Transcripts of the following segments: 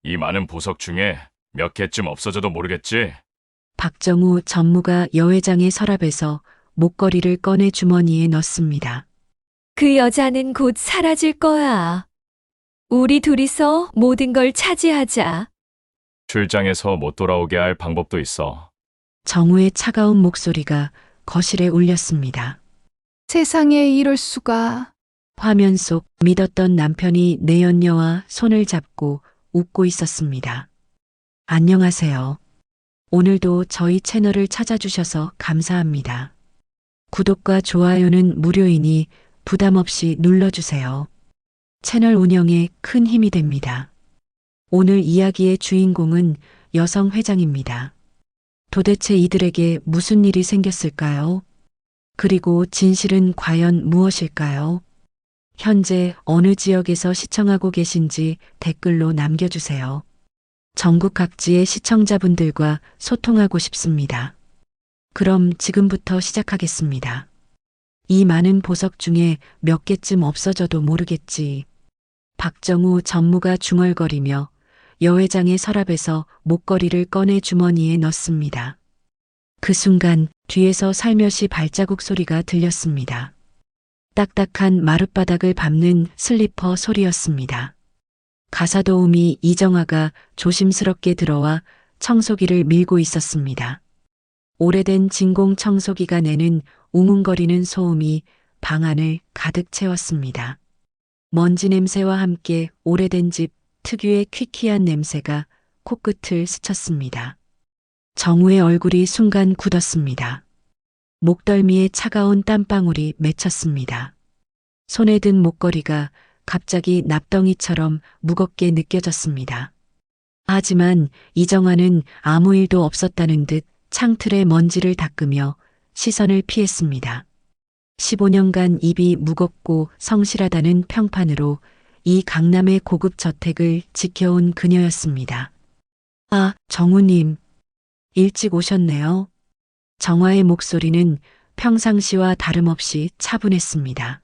이 많은 보석 중에 몇 개쯤 없어져도 모르겠지? 박정우 전무가 여회장의 서랍에서 목걸이를 꺼내 주머니에 넣습니다. 그 여자는 곧 사라질 거야. 우리 둘이서 모든 걸 차지하자. 출장에서 못 돌아오게 할 방법도 있어. 정우의 차가운 목소리가 거실에 울렸습니다. 세상에 이럴 수가. 화면 속 믿었던 남편이 내연녀와 손을 잡고 웃고 있었습니다. 안녕하세요. 오늘도 저희 채널을 찾아주셔서 감사합니다. 구독과 좋아요는 무료이니 부담 없이 눌러주세요. 채널 운영에 큰 힘이 됩니다. 오늘 이야기의 주인공은 여성 회장입니다. 도대체 이들에게 무슨 일이 생겼을까요? 그리고 진실은 과연 무엇일까요? 현재 어느 지역에서 시청하고 계신지 댓글로 남겨주세요. 전국 각지의 시청자분들과 소통하고 싶습니다. 그럼 지금부터 시작하겠습니다. 이 많은 보석 중에 몇 개쯤 없어져도 모르겠지. 박정우 전무가 중얼거리며 여회장의 서랍에서 목걸이를 꺼내 주머니에 넣습니다. 그 순간 뒤에서 살며시 발자국 소리가 들렸습니다. 딱딱한 마룻바닥을 밟는 슬리퍼 소리였습니다. 가사도우미 이정아가 조심스럽게 들어와 청소기를 밀고 있었습니다. 오래된 진공 청소기가 내는 웅웅거리는 소음이 방 안을 가득 채웠습니다. 먼지 냄새와 함께 오래된 집 특유의 퀴퀴한 냄새가 코끝을 스쳤습니다. 정우의 얼굴이 순간 굳었습니다. 목덜미에 차가운 땀방울이 맺혔습니다. 손에 든 목걸이가 갑자기 납덩이처럼 무겁게 느껴졌습니다. 하지만 이정아는 아무 일도 없었다는 듯 창틀의 먼지를 닦으며 시선을 피했습니다. 15년간 입이 무겁고 성실하다는 평판으로 이 강남의 고급 저택을 지켜온 그녀였습니다. 아, 정우님. 일찍 오셨네요. 정화의 목소리는 평상시와 다름없이 차분했습니다.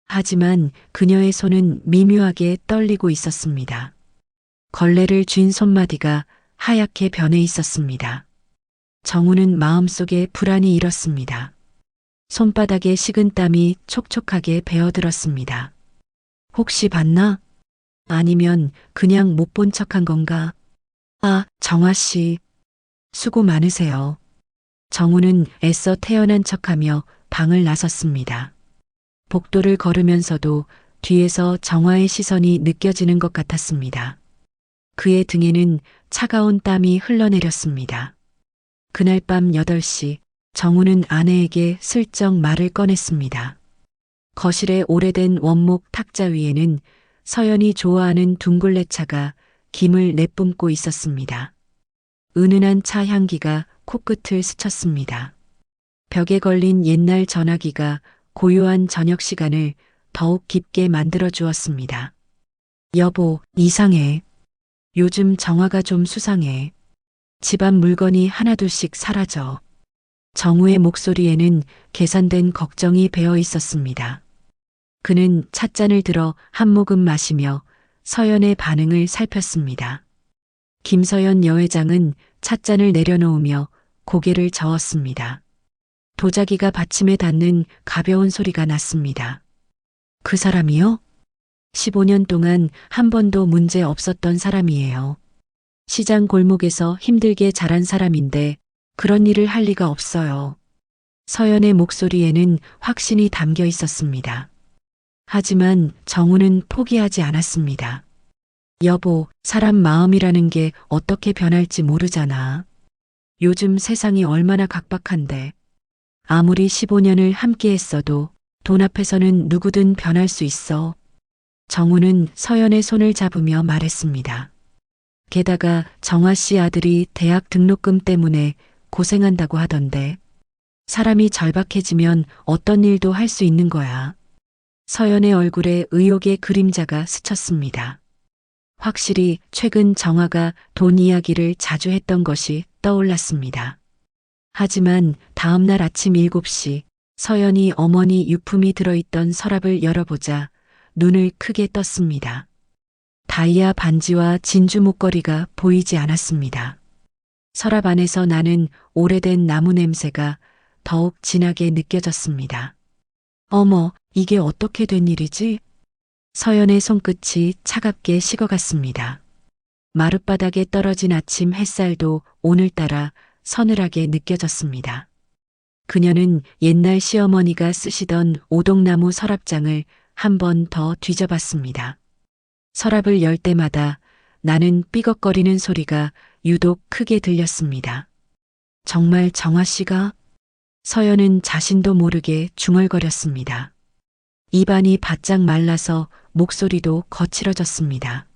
하지만 그녀의 손은 미묘하게 떨리고 있었습니다. 걸레를 쥔 손마디가 하얗게 변해 있었습니다. 정우는 마음속에 불안이 일었습니다. 손바닥에 식은 땀이 촉촉하게 베어들었습니다. 혹시 봤나? 아니면 그냥 못 본 척한 건가? 아, 정화 씨. 수고 많으세요. 정우는 애써 태어난 척하며 방을 나섰습니다. 복도를 걸으면서도 뒤에서 정화의 시선이 느껴지는 것 같았습니다. 그의 등에는 차가운 땀이 흘러내렸습니다. 그날 밤 8시 정우는 아내에게 슬쩍 말을 꺼냈습니다. 거실의 오래된 원목 탁자 위에는 서연이 좋아하는 둥글레차가 김을 내뿜고 있었습니다. 은은한 차 향기가 코끝을 스쳤습니다. 벽에 걸린 옛날 전화기가 고요한 저녁 시간을 더욱 깊게 만들어 주었습니다. 여보, 이상해. 요즘 정화가 좀 수상해. 집안 물건이 하나둘씩 사라져. 정우의 목소리에는 계산된 걱정이 배어 있었습니다. 그는 찻잔을 들어 한 모금 마시며 서연의 반응을 살폈습니다. 김서연 여회장은 찻잔을 내려놓으며 고개를 저었습니다. 도자기가 받침에 닿는 가벼운 소리가 났습니다. 그 사람이요? 15년 동안 한 번도 문제 없었던 사람이에요. 시장 골목에서 힘들게 자란 사람인데 그런 일을 할 리가 없어요. 서연의 목소리에는 확신이 담겨 있었습니다. 하지만 정우는 포기하지 않았습니다. 여보, 사람 마음이라는 게 어떻게 변할지 모르잖아. 요즘 세상이 얼마나 각박한데. 아무리 15년을 함께 했어도 돈 앞에서는 누구든 변할 수 있어. 정우는 서연의 손을 잡으며 말했습니다. 게다가 정화 씨 아들이 대학 등록금 때문에 고생한다고 하던데. 사람이 절박해지면 어떤 일도 할 수 있는 거야. 서연의 얼굴에 의욕의 그림자가 스쳤습니다. 확실히 최근 정화가 돈 이야기를 자주 했던 것이 떠올랐습니다. 하지만 다음 날 아침 7시 서연이 어머니 유품이 들어있던 서랍을 열어보자 눈을 크게 떴습니다. 다이아 반지와 진주 목걸이가 보이지 않았습니다. 서랍 안에서 나는 오래된 나무 냄새가 더욱 진하게 느껴졌습니다. 어머, 이게 어떻게 된 일이지? 서연의 손끝이 차갑게 식어갔습니다. 마룻바닥에 떨어진 아침 햇살도 오늘따라 서늘하게 느껴졌습니다. 그녀는 옛날 시어머니가 쓰시던 오동나무 서랍장을 한 번 더 뒤져봤습니다. 서랍을 열 때마다 나는 삐걱거리는 소리가 유독 크게 들렸습니다. 정말 정화 씨가? 서연은 자신도 모르게 중얼거렸습니다. 입안이 바짝 말라서 목소리도 거칠어졌습니다.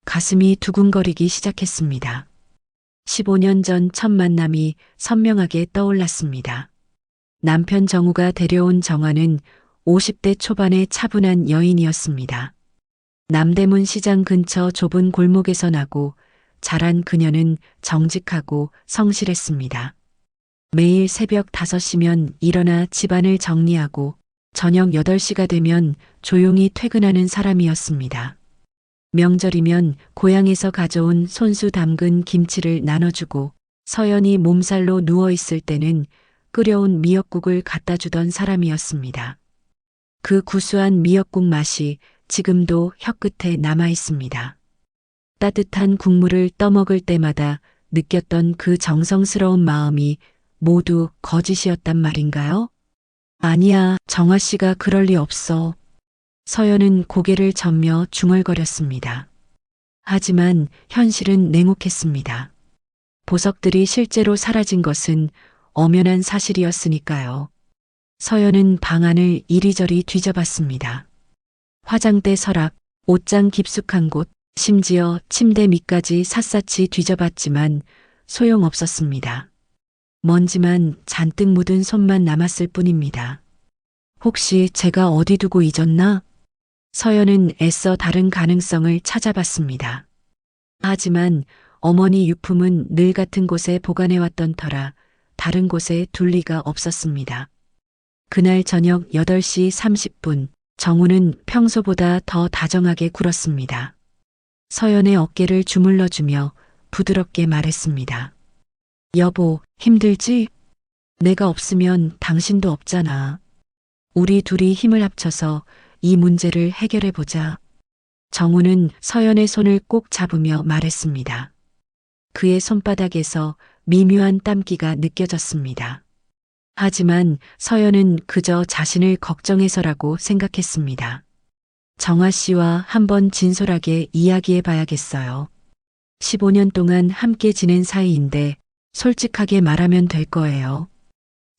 가슴이 두근거리기 시작했습니다. 15년 전 첫 만남이 선명하게 떠올랐습니다. 남편 정우가 데려온 정화는 50대 초반의 차분한 여인이었습니다. 남대문 시장 근처 좁은 골목에서 나고 자란 그녀는 정직하고 성실했습니다. 매일 새벽 5시면 일어나 집안을 정리하고 저녁 8시가 되면 조용히 퇴근하는 사람이었습니다. 명절이면 고향에서 가져온 손수 담근 김치를 나눠주고 서연이 몸살로 누워있을 때는 끓여온 미역국을 갖다 주던 사람이었습니다. 그 구수한 미역국 맛이 지금도 혀끝에 남아 있습니다. 따뜻한 국물을 떠먹을 때마다 느꼈던 그 정성스러운 마음이 모두 거짓이었단 말인가요? 아니야, 정화 씨가 그럴 리 없어. 서연은 고개를 저며 중얼거렸습니다. 하지만 현실은 냉혹했습니다. 보석들이 실제로 사라진 것은 엄연한 사실이었으니까요. 서연은 방 안을 이리저리 뒤져봤습니다. 화장대 서랍, 옷장 깊숙한 곳, 심지어 침대 밑까지 샅샅이 뒤져봤지만 소용없었습니다. 먼지만 잔뜩 묻은 손만 남았을 뿐입니다. 혹시 제가 어디 두고 잊었나? 서연은 애써 다른 가능성을 찾아봤습니다. 하지만 어머니 유품은 늘 같은 곳에 보관해왔던 터라 다른 곳에 둘 리가 없었습니다. 그날 저녁 8시 30분, 정우는 평소보다 더 다정하게 굴었습니다. 서연의 어깨를 주물러주며 부드럽게 말했습니다. 여보, 힘들지? 내가 없으면 당신도 없잖아. 우리 둘이 힘을 합쳐서 이 문제를 해결해보자. 정우는 서연의 손을 꼭 잡으며 말했습니다. 그의 손바닥에서 미묘한 땀기가 느껴졌습니다. 하지만 서연은 그저 자신을 걱정해서라고 생각했습니다. 정화 씨와 한번 진솔하게 이야기해 봐야겠어요. 15년 동안 함께 지낸 사이인데 솔직하게 말하면 될 거예요.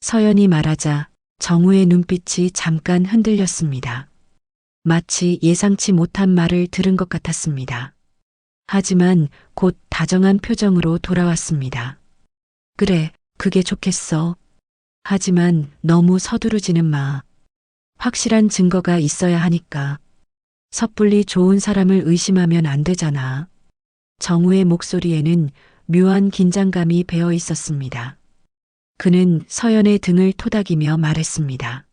서연이 말하자 정우의 눈빛이 잠깐 흔들렸습니다. 마치 예상치 못한 말을 들은 것 같았습니다. 하지만 곧 다정한 표정으로 돌아왔습니다. 그래, 그게 좋겠어. 하지만 너무 서두르지는 마. 확실한 증거가 있어야 하니까. 섣불리 좋은 사람을 의심하면 안 되잖아. 정우의 목소리에는 묘한 긴장감이 배어 있었습니다. 그는 서연의 등을 토닥이며 말했습니다.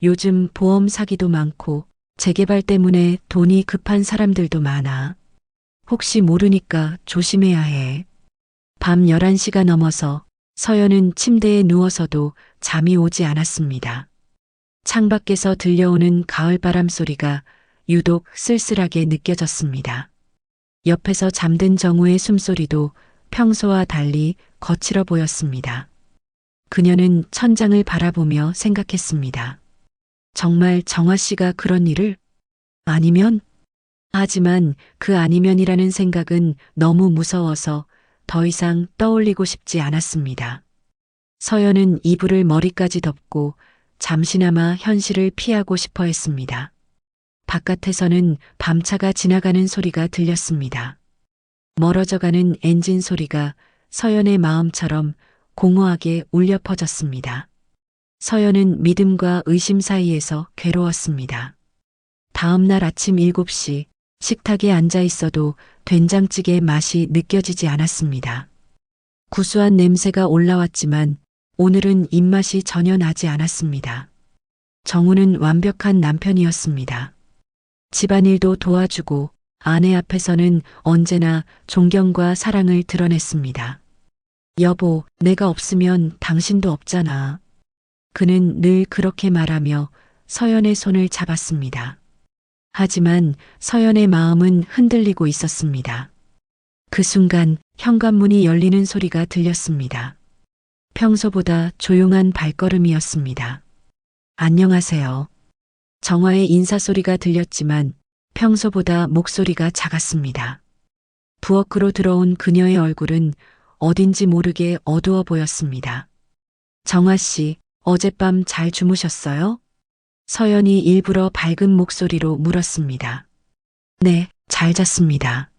요즘 보험 사기도 많고 재개발 때문에 돈이 급한 사람들도 많아. 혹시 모르니까 조심해야 해. 밤 11시가 넘어서 서연은 침대에 누워서도 잠이 오지 않았습니다. 창밖에서 들려오는 가을바람 소리가 유독 쓸쓸하게 느껴졌습니다. 옆에서 잠든 정우의 숨소리도 평소와 달리 거칠어 보였습니다. 그녀는 천장을 바라보며 생각했습니다. 정말 정화 씨가 그런 일을? 아니면? 하지만 그 아니면이라는 생각은 너무 무서워서 더 이상 떠올리고 싶지 않았습니다. 서연은 이불을 머리까지 덮고 잠시나마 현실을 피하고 싶어 했습니다. 바깥에서는 밤차가 지나가는 소리가 들렸습니다. 멀어져가는 엔진 소리가 서연의 마음처럼 공허하게 울려 퍼졌습니다. 서연은 믿음과 의심 사이에서 괴로웠습니다. 다음 날 아침 7시 식탁에 앉아 있어도 된장찌개 맛이 느껴지지 않았습니다. 구수한 냄새가 올라왔지만 오늘은 입맛이 전혀 나지 않았습니다. 정우는 완벽한 남편이었습니다. 집안일도 도와주고 아내 앞에서는 언제나 존경과 사랑을 드러냈습니다. 여보, 내가 없으면 당신도 없잖아. 그는 늘 그렇게 말하며 서연의 손을 잡았습니다. 하지만 서연의 마음은 흔들리고 있었습니다. 그 순간 현관문이 열리는 소리가 들렸습니다. 평소보다 조용한 발걸음이었습니다. 안녕하세요. 정화의 인사소리가 들렸지만 평소보다 목소리가 작았습니다. 부엌으로 들어온 그녀의 얼굴은 어딘지 모르게 어두워 보였습니다. 정화 씨, 어젯밤 잘 주무셨어요? 서연이 일부러 밝은 목소리로 물었습니다. 네, 잘 잤습니다.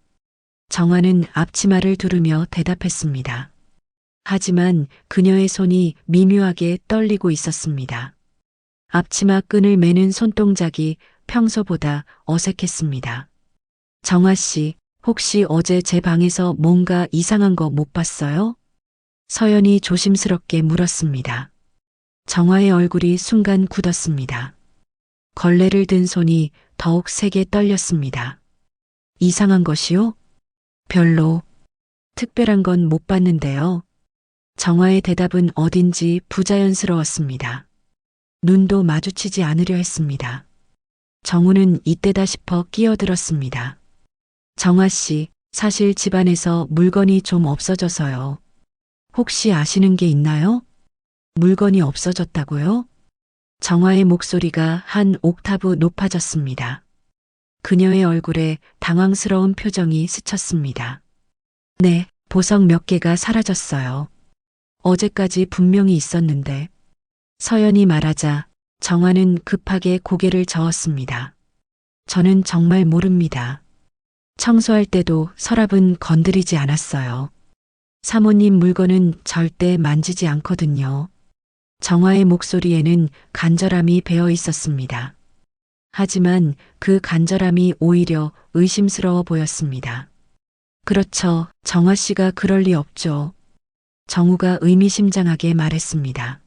정화는 앞치마를 두르며 대답했습니다. 하지만 그녀의 손이 미묘하게 떨리고 있었습니다. 앞치마 끈을 매는 손동작이 평소보다 어색했습니다. 정화 씨, 혹시 어제 제 방에서 뭔가 이상한 거 못 봤어요? 서연이 조심스럽게 물었습니다. 정화의 얼굴이 순간 굳었습니다. 걸레를 든 손이 더욱 세게 떨렸습니다. 이상한 것이요? 별로 특별한 건 못 봤는데요. 정화의 대답은 어딘지 부자연스러웠습니다. 눈도 마주치지 않으려 했습니다. 정우는 이때다 싶어 끼어들었습니다. 정화 씨, 사실 집안에서 물건이 좀 없어져서요. 혹시 아시는 게 있나요? 물건이 없어졌다고요? 정화의 목소리가 한 옥타브 높아졌습니다. 그녀의 얼굴에 당황스러운 표정이 스쳤습니다. 네, 보석 몇 개가 사라졌어요. 어제까지 분명히 있었는데. 서연이 말하자 정화는 급하게 고개를 저었습니다. 저는 정말 모릅니다. 청소할 때도 서랍은 건드리지 않았어요. 사모님 물건은 절대 만지지 않거든요. 정화의 목소리에는 간절함이 배어 있었습니다. 하지만 그 간절함이 오히려 의심스러워 보였습니다. 그렇죠. 정화 씨가 그럴 리 없죠. 정우가 의미심장하게 말했습니다.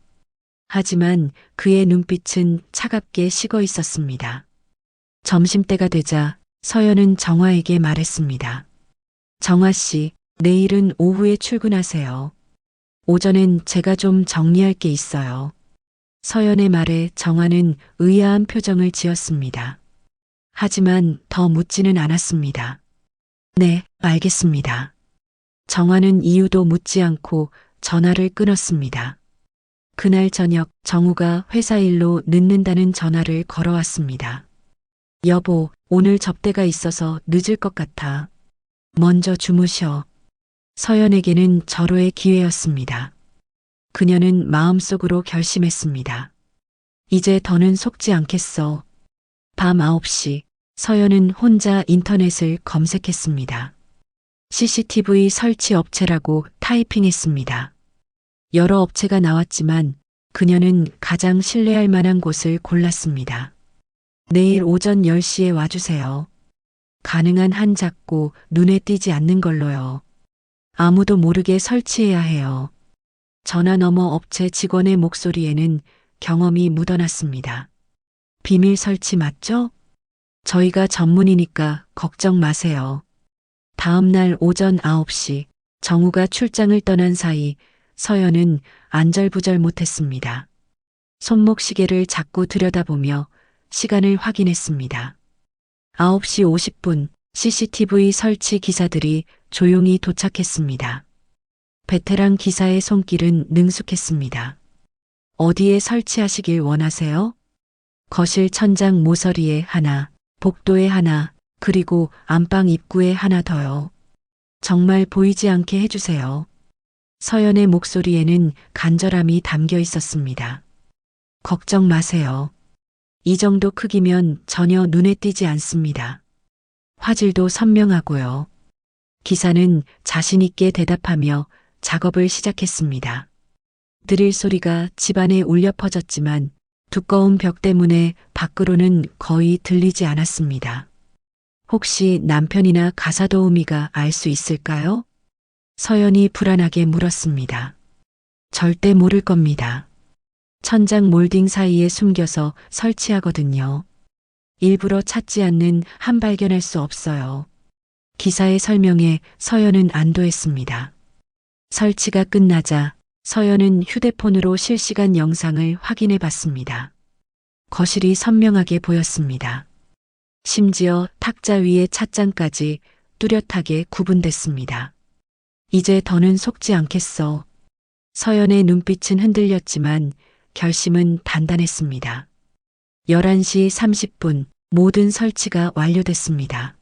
하지만 그의 눈빛은 차갑게 식어 있었습니다. 점심때가 되자 서연은 정화에게 말했습니다. 정화 씨, 내일은 오후에 출근하세요. 오전엔 제가 좀 정리할 게 있어요. 서연의 말에 정화는 의아한 표정을 지었습니다. 하지만 더 묻지는 않았습니다. 네, 알겠습니다. 정화는 이유도 묻지 않고 전화를 끊었습니다. 그날 저녁 정우가 회사 일로 늦는다는 전화를 걸어왔습니다. 여보, 오늘 접대가 있어서 늦을 것 같아. 먼저 주무셔. 서연에게는 절호의 기회였습니다. 그녀는 마음속으로 결심했습니다. 이제 더는 속지 않겠어. 밤 9시 서연은 혼자 인터넷을 검색했습니다. CCTV 설치 업체라고 타이핑했습니다. 여러 업체가 나왔지만 그녀는 가장 신뢰할 만한 곳을 골랐습니다. 내일 오전 10시에 와주세요. 가능한 한 작고 눈에 띄지 않는 걸로요. 아무도 모르게 설치해야 해요. 전화 너머 업체 직원의 목소리에는 경험이 묻어났습니다. 비밀 설치 맞죠? 저희가 전문이니까 걱정 마세요. 다음 날 오전 9시 정우가 출장을 떠난 사이 서연은 안절부절 못했습니다. 손목 시계를 자꾸 들여다보며 시간을 확인했습니다. 9시 50분 CCTV 설치 기사들이 조용히 도착했습니다. 베테랑 기사의 손길은 능숙했습니다. 어디에 설치하시길 원하세요? 거실 천장 모서리에 하나, 복도에 하나, 그리고 안방 입구에 하나 더요. 정말 보이지 않게 해주세요. 서연의 목소리에는 간절함이 담겨 있었습니다. 걱정 마세요. 이 정도 크기면 전혀 눈에 띄지 않습니다. 화질도 선명하고요. 기사는 자신있게 대답하며 작업을 시작했습니다. 드릴 소리가 집안에 울려 퍼졌지만 두꺼운 벽 때문에 밖으로는 거의 들리지 않았습니다. 혹시 남편이나 가사도우미가 알 수 있을까요? 서연이 불안하게 물었습니다. 절대 모를 겁니다. 천장 몰딩 사이에 숨겨서 설치하거든요. 일부러 찾지 않는 한 발견할 수 없어요. 기사의 설명에 서연은 안도했습니다. 설치가 끝나자 서연은 휴대폰으로 실시간 영상을 확인해 봤습니다. 거실이 선명하게 보였습니다. 심지어 탁자 위의 찻잔까지 뚜렷하게 구분됐습니다. 이제 더는 속지 않겠어. 서연의 눈빛은 흔들렸지만 결심은 단단했습니다. 11시 30분 모든 설치가 완료됐습니다.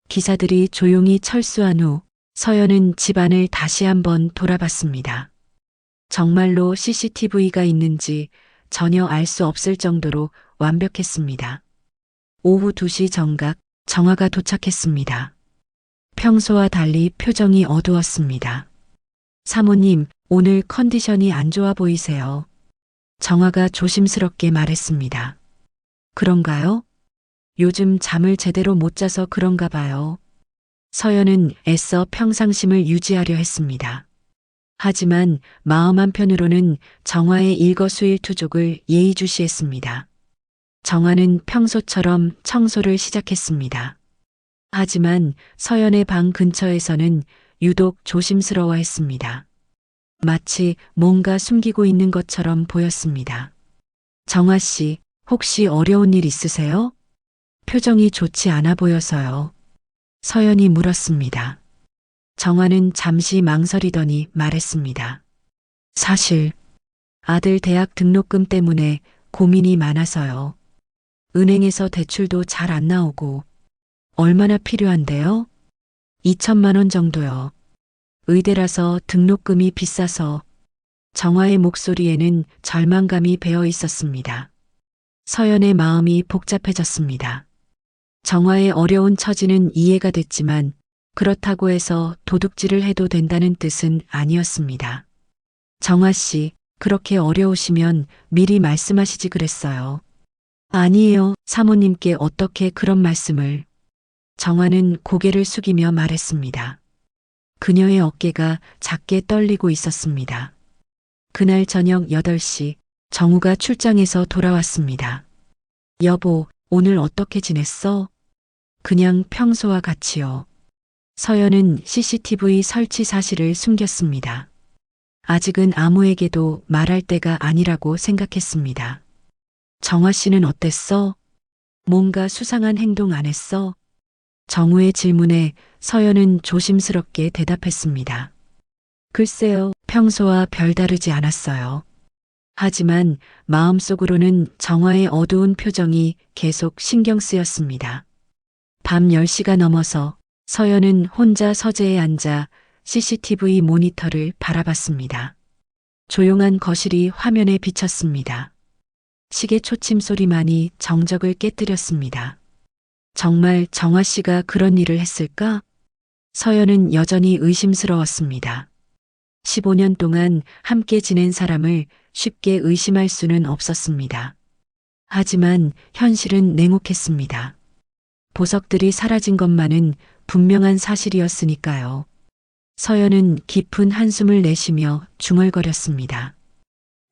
기사들이 조용히 철수한 후 서연은 집안을 다시 한번 돌아봤습니다. 정말로 CCTV가 있는지 전혀 알 수 없을 정도로 완벽했습니다. 오후 2시 정각 정화가 도착했습니다. 평소와 달리 표정이 어두웠습니다. 사모님, 오늘 컨디션이 안 좋아 보이세요. 정화가 조심스럽게 말했습니다. 그런가요? 요즘 잠을 제대로 못 자서 그런가 봐요. 서연은 애써 평상심을 유지하려 했습니다. 하지만 마음 한편으로는 정화의 일거수일투족을 예의주시했습니다. 정화는 평소처럼 청소를 시작했습니다. 하지만 서연의 방 근처에서는 유독 조심스러워했습니다. 마치 뭔가 숨기고 있는 것처럼 보였습니다. 정화 씨, 혹시 어려운 일 있으세요? 표정이 좋지 않아 보여서요. 서연이 물었습니다. 정화는 잠시 망설이더니 말했습니다. 사실 아들 대학 등록금 때문에 고민이 많아서요. 은행에서 대출도 잘 안 나오고. 얼마나 필요한데요? 2천만 원 정도요. 의대라서 등록금이 비싸서. 정화의 목소리에는 절망감이 배어 있었습니다. 서연의 마음이 복잡해졌습니다. 정화의 어려운 처지는 이해가 됐지만 그렇다고 해서 도둑질을 해도 된다는 뜻은 아니었습니다. 정화 씨, 그렇게 어려우시면 미리 말씀하시지 그랬어요. 아니에요, 사모님께 어떻게 그런 말씀을. 정화는 고개를 숙이며 말했습니다. 그녀의 어깨가 작게 떨리고 있었습니다. 그날 저녁 8시 정우가 출장에서 돌아왔습니다. 여보, 오늘 어떻게 지냈어? 그냥 평소와 같이요. 서연은 CCTV 설치 사실을 숨겼습니다. 아직은 아무에게도 말할 때가 아니라고 생각했습니다. 정화 씨는 어땠어? 뭔가 수상한 행동 안 했어? 정우의 질문에 서연은 조심스럽게 대답했습니다. 글쎄요, 평소와 별다르지 않았어요. 하지만 마음속으로는 정화의 어두운 표정이 계속 신경 쓰였습니다. 밤 10시가 넘어서 서연은 혼자 서재에 앉아 CCTV 모니터를 바라봤습니다. 조용한 거실이 화면에 비쳤습니다. 시계 초침 소리만이 정적을 깨뜨렸습니다. 정말 정화 씨가 그런 일을 했을까? 서연은 여전히 의심스러웠습니다. 15년 동안 함께 지낸 사람을 쉽게 의심할 수는 없었습니다. 하지만 현실은 냉혹했습니다. 보석들이 사라진 것만은 분명한 사실이었으니까요. 서연은 깊은 한숨을 내쉬며 중얼거렸습니다.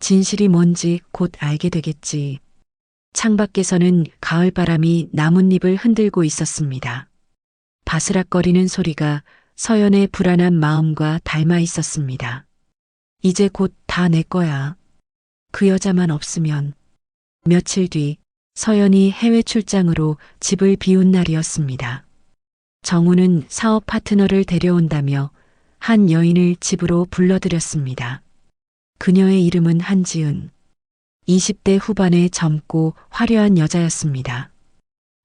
진실이 뭔지 곧 알게 되겠지. 창밖에서는 가을바람이 나뭇잎을 흔들고 있었습니다. 바스락거리는 소리가 서연의 불안한 마음과 닮아 있었습니다. 이제 곧 다 내 거야. 그 여자만 없으면. 며칠 뒤 서연이 해외 출장으로 집을 비운 날이었습니다. 정우는 사업 파트너를 데려온다며 한 여인을 집으로 불러들였습니다. 그녀의 이름은 한지은. 20대 후반의 젊고 화려한 여자였습니다.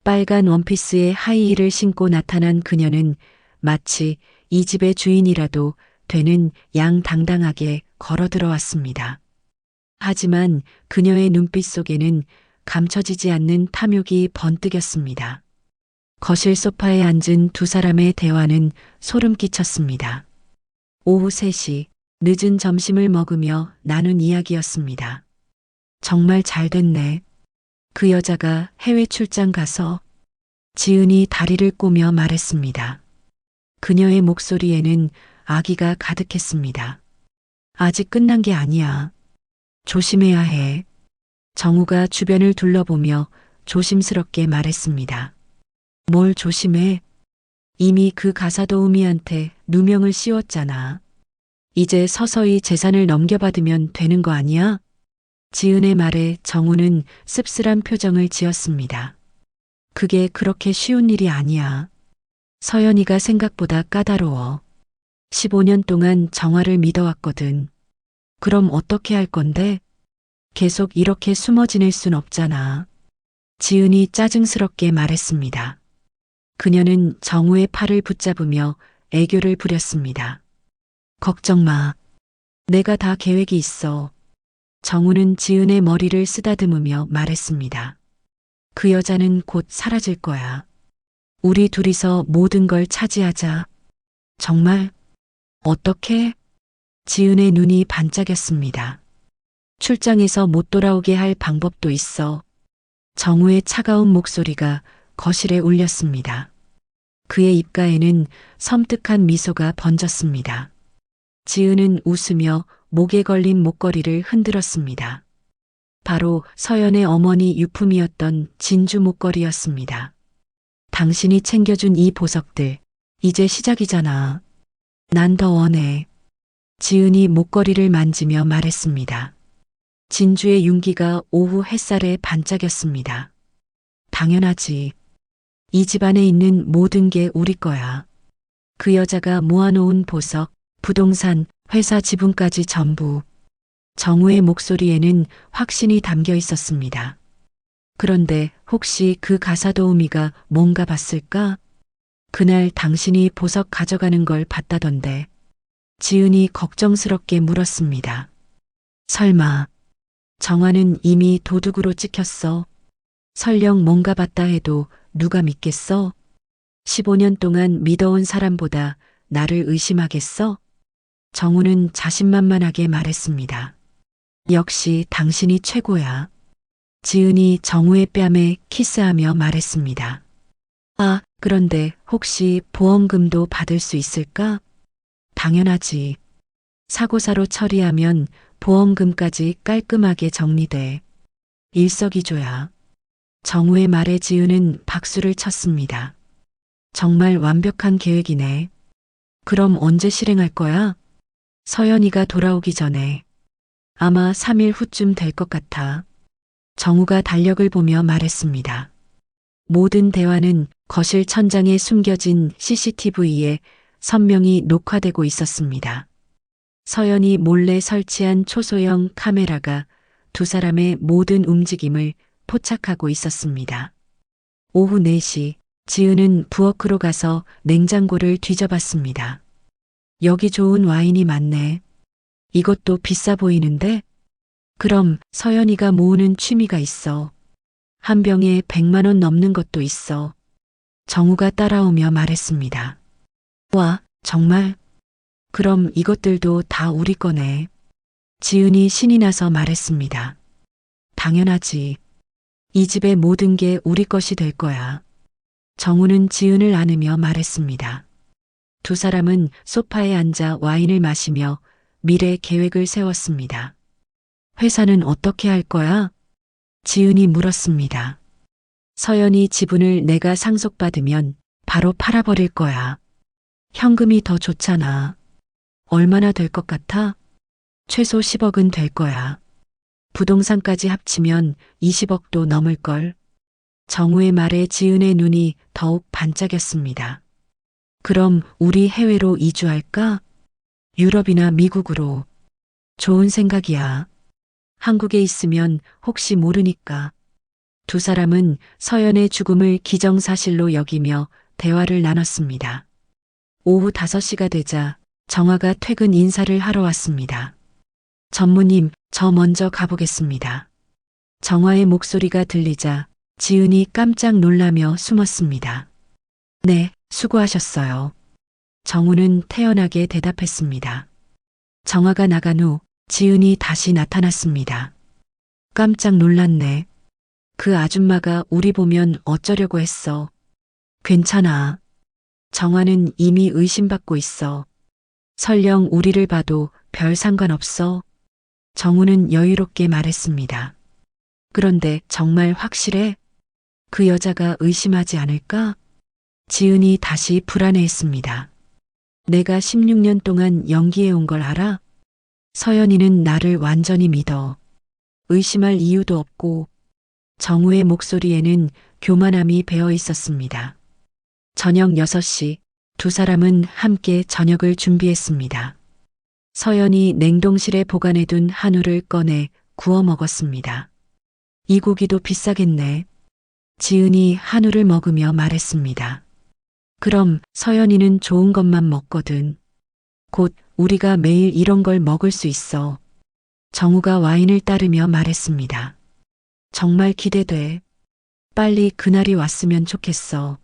빨간 원피스에 하이힐을 신고 나타난 그녀는 마치 이 집의 주인이라도 되는 양당당하게 걸어 들어왔습니다. 하지만 그녀의 눈빛 속에는 감춰지지 않는 탐욕이 번뜩였습니다. 거실 소파에 앉은 두 사람의 대화는 소름 끼쳤습니다. 오후 3시 늦은 점심을 먹으며 나눈 이야기였습니다. 정말 잘 됐네. 그 여자가 해외 출장 가서. 지은이 다리를 꼬며 말했습니다. 그녀의 목소리에는 아기가 가득했습니다. 아직 끝난 게 아니야. 조심해야 해. 정우가 주변을 둘러보며 조심스럽게 말했습니다. 뭘 조심해? 이미 그 가사도우미한테 누명을 씌웠잖아. 이제 서서히 재산을 넘겨받으면 되는 거 아니야? 지은의 말에 정우는 씁쓸한 표정을 지었습니다. 그게 그렇게 쉬운 일이 아니야. 서연이가 생각보다 까다로워. 15년 동안 정화를 믿어왔거든. 그럼 어떻게 할 건데? 계속 이렇게 숨어 지낼 순 없잖아. 지은이 짜증스럽게 말했습니다. 그녀는 정우의 팔을 붙잡으며 애교를 부렸습니다. 걱정 마. 내가 다 계획이 있어. 정우는 지은의 머리를 쓰다듬으며 말했습니다. 그 여자는 곧 사라질 거야. 우리 둘이서 모든 걸 차지하자. 정말? 어떻게? 지은의 눈이 반짝였습니다. 출장에서 못 돌아오게 할 방법도 있어. 정우의 차가운 목소리가 거실에 울렸습니다. 그의 입가에는 섬뜩한 미소가 번졌습니다. 지은은 웃으며 목에 걸린 목걸이를 흔들었습니다. 바로 서연의 어머니 유품이었던 진주 목걸이였습니다. 당신이 챙겨준 이 보석들, 이제 시작이잖아. 난 더 원해. 지은이 목걸이를 만지며 말했습니다. 진주의 윤기가 오후 햇살에 반짝였습니다. 당연하지. 이 집안에 있는 모든 게 우리 거야. 그 여자가 모아놓은 보석, 부동산, 회사 지분까지 전부. 정우의 목소리에는 확신이 담겨 있었습니다. 그런데 혹시 그 가사도우미가 뭔가 봤을까? 그날 당신이 보석 가져가는 걸 봤다던데. 지은이 걱정스럽게 물었습니다. 설마. 정화는 이미 도둑으로 찍혔어. 설령 뭔가 봤다 해도 누가 믿겠어? 15년 동안 믿어온 사람보다 나를 의심하겠어? 정우는 자신만만하게 말했습니다. 역시 당신이 최고야. 지은이 정우의 뺨에 키스하며 말했습니다. 아, 그런데 혹시 보험금도 받을 수 있을까? 당연하지. 사고사로 처리하면 보험금까지 깔끔하게 정리돼. 일석이조야. 정우의 말에 지은은 박수를 쳤습니다. 정말 완벽한 계획이네. 그럼 언제 실행할 거야? 서연이가 돌아오기 전에. 아마 3일 후쯤 될 것 같아. 정우가 달력을 보며 말했습니다. 모든 대화는 거실 천장에 숨겨진 CCTV에 선명히 녹화되고 있었습니다. 서연이 몰래 설치한 초소형 카메라가 두 사람의 모든 움직임을 포착하고 있었습니다. 오후 4시, 지은은 부엌으로 가서 냉장고를 뒤져봤습니다. 여기 좋은 와인이 많네. 이것도 비싸 보이는데? 그럼 서연이가 모으는 취미가 있어. 한 병에 100만 원 넘는 것도 있어. 정우가 따라오며 말했습니다. 와, 정말? 그럼 이것들도 다 우리 거네. 지은이 신이 나서 말했습니다. 당연하지. 이 집의 모든 게 우리 것이 될 거야. 정우는 지은을 안으며 말했습니다. 두 사람은 소파에 앉아 와인을 마시며 미래 계획을 세웠습니다. 회사는 어떻게 할 거야? 지은이 물었습니다. 서연이 지분을 내가 상속받으면 바로 팔아버릴 거야. 현금이 더 좋잖아. 얼마나 될 것 같아? 최소 10억은 될 거야. 부동산까지 합치면 20억도 넘을걸. 정우의 말에 지은의 눈이 더욱 반짝였습니다. 그럼 우리 해외로 이주할까? 유럽이나 미국으로. 좋은 생각이야. 한국에 있으면 혹시 모르니까. 두 사람은 서연의 죽음을 기정사실로 여기며 대화를 나눴습니다. 오후 5시가 되자 정화가 퇴근 인사를 하러 왔습니다. 전무님, 저 먼저 가보겠습니다. 정화의 목소리가 들리자 지은이 깜짝 놀라며 숨었습니다. 네, 수고하셨어요. 정우는 태연하게 대답했습니다. 정화가 나간 후 지은이 다시 나타났습니다. 깜짝 놀랐네. 그 아줌마가 우리 보면 어쩌려고 했어. 괜찮아. 정화는 이미 의심받고 있어. 설령 우리를 봐도 별 상관없어. 정우는 여유롭게 말했습니다. 그런데 정말 확실해? 그 여자가 의심하지 않을까? 지은이 다시 불안해했습니다. 내가 16년 동안 연기해온 걸 알아? 서연이는 나를 완전히 믿어. 의심할 이유도 없고 정우의 목소리에는 교만함이 배어 있었습니다. 저녁 6시 두 사람은 함께 저녁을 준비했습니다. 서연이 냉동실에 보관해둔 한우를 꺼내 구워 먹었습니다. 이 고기도 비싸겠네. 지은이 한우를 먹으며 말했습니다. 그럼 서연이는 좋은 것만 먹거든. 곧 우리가 매일 이런 걸 먹을 수 있어. 정우가 와인을 따르며 말했습니다. 정말 기대돼. 빨리 그날이 왔으면 좋겠어.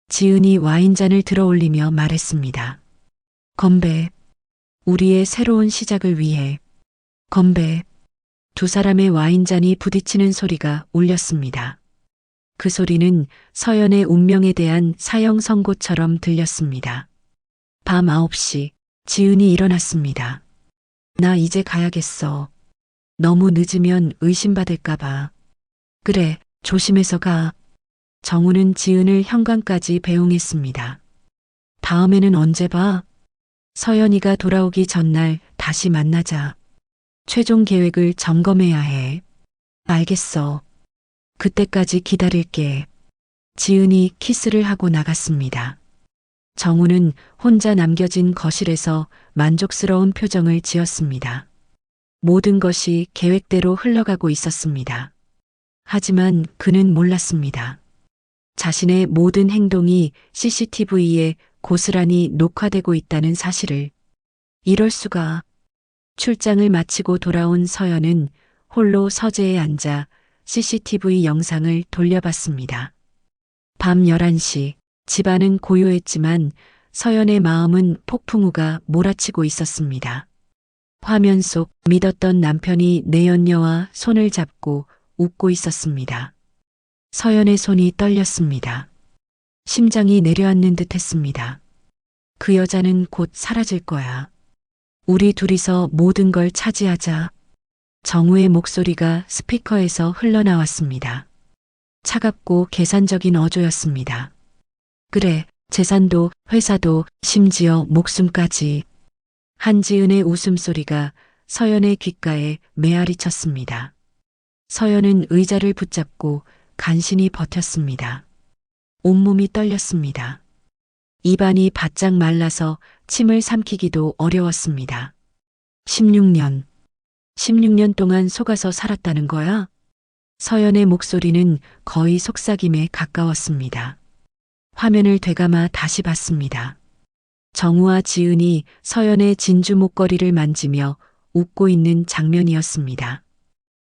지은이 와인잔을 들어 올리며 말했습니다. 건배. 우리의 새로운 시작을 위해. 건배. 두 사람의 와인잔이 부딪히는 소리가 울렸습니다. 그 소리는 서연의 운명에 대한 사형 선고처럼 들렸습니다. 밤 9시 지은이 일어났습니다. 나 이제 가야겠어. 너무 늦으면 의심받을까봐. 그래, 조심해서 가. 정우는 지은을 현관까지 배웅했습니다. 다음에는 언제 봐? 서연이가 돌아오기 전날 다시 만나자. 최종 계획을 점검해야 해. 알겠어. 그때까지 기다릴게. 지은이 키스를 하고 나갔습니다. 정우는 혼자 남겨진 거실에서 만족스러운 표정을 지었습니다. 모든 것이 계획대로 흘러가고 있었습니다. 하지만 그는 몰랐습니다. 자신의 모든 행동이 CCTV에 고스란히 녹화되고 있다는 사실을. 이럴 수가. 출장을 마치고 돌아온 서연은 홀로 서재에 앉아 CCTV 영상을 돌려봤습니다. 밤 11시 집안은 고요했지만 서연의 마음은 폭풍우가 몰아치고 있었습니다. 화면 속 믿었던 남편이 내연녀와 손을 잡고 웃고 있었습니다. 서연의 손이 떨렸습니다. 심장이 내려앉는 듯 했습니다. 그 여자는 곧 사라질 거야. 우리 둘이서 모든 걸 차지하자. 정우의 목소리가 스피커에서 흘러나왔습니다. 차갑고 계산적인 어조였습니다. 그래, 재산도, 회사도, 심지어 목숨까지. 한지은의 웃음소리가 서연의 귓가에 메아리 쳤습니다. 서연은 의자를 붙잡고 간신히 버텼습니다. 온몸이 떨렸습니다. 입안이 바짝 말라서 침을 삼키기도 어려웠습니다. 16년 동안 속아서 살았다는 거야? 서연의 목소리는 거의 속삭임에 가까웠습니다. 화면을 되감아 다시 봤습니다. 정우와 지은이 서연의 진주 목걸이를 만지며 웃고 있는 장면이었습니다.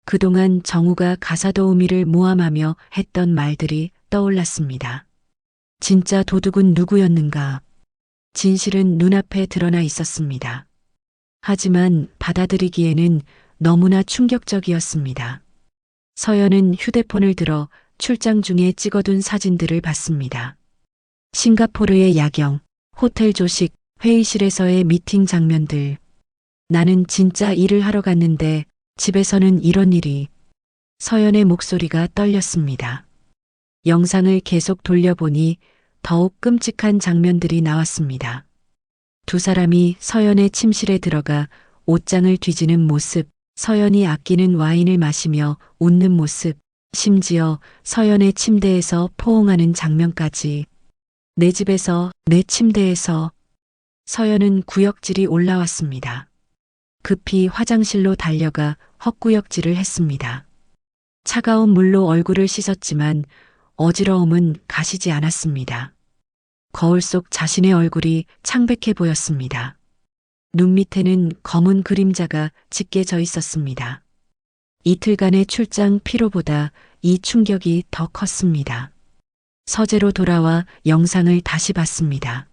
그동안 정우가 가사도우미를 모함하며 했던 말들이 떠올랐습니다. 진짜 도둑은 누구였는가? 진실은 눈앞에 드러나 있었습니다. 하지만 받아들이기에는 너무나 충격적이었습니다. 서연은 휴대폰을 들어 출장 중에 찍어둔 사진들을 봤습니다. 싱가포르의 야경, 호텔 조식, 회의실에서의 미팅 장면들. 나는 진짜 일을 하러 갔는데 집에서는 이런 일이. 서연의 목소리가 떨렸습니다. 영상을 계속 돌려보니 더욱 끔찍한 장면들이 나왔습니다. 두 사람이 서연의 침실에 들어가 옷장을 뒤지는 모습, 서연이 아끼는 와인을 마시며 웃는 모습, 심지어 서연의 침대에서 포옹하는 장면까지. 내 집에서, 내 침대에서. 서연은 구역질이 올라왔습니다. 급히 화장실로 달려가 헛구역질을 했습니다. 차가운 물로 얼굴을 씻었지만 어지러움은 가시지 않았습니다. 거울 속 자신의 얼굴이 창백해 보였습니다. 눈 밑에는 검은 그림자가 짙게 져 있었습니다. 이틀간의 출장 피로보다 이 충격이 더 컸습니다. 서재로 돌아와 영상을 다시 봤습니다.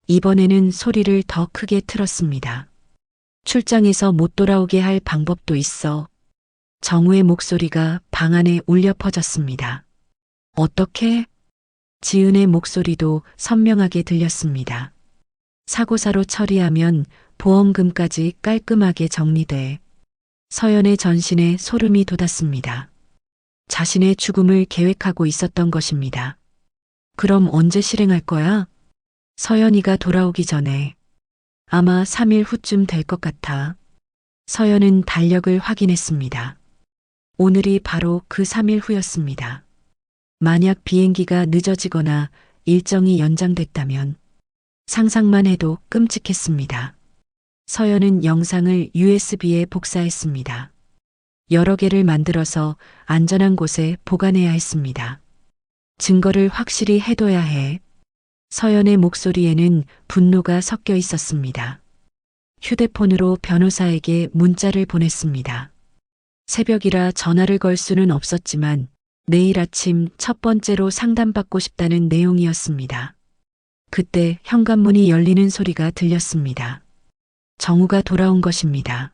이번에는 소리를 더 크게 틀었습니다. 출장에서 못 돌아오게 할 방법도 있어. 정우의 목소리가 방 안에 울려 퍼졌습니다. 어떻게? 지은의 목소리도 선명하게 들렸습니다. 사고사로 처리하면 보험금까지 깔끔하게 정리돼. 서연의 전신에 소름이 돋았습니다. 자신의 죽음을 계획하고 있었던 것입니다. 그럼 언제 실행할 거야? 서연이가 돌아오기 전에. 아마 3일 후쯤 될 것 같아. 서연은 달력을 확인했습니다. 오늘이 바로 그 3일 후였습니다. 만약 비행기가 늦어지거나 일정이 연장됐다면 상상만 해도 끔찍했습니다. 서연은 영상을 USB에 복사했습니다. 여러 개를 만들어서 안전한 곳에 보관해야 했습니다. 증거를 확실히 해둬야 해. 서연의 목소리에는 분노가 섞여 있었습니다. 휴대폰으로 변호사에게 문자를 보냈습니다. 새벽이라 전화를 걸 수는 없었지만 내일 아침 첫 번째로 상담받고 싶다는 내용이었습니다. 그때 현관문이 열리는 소리가 들렸습니다. 정우가 돌아온 것입니다.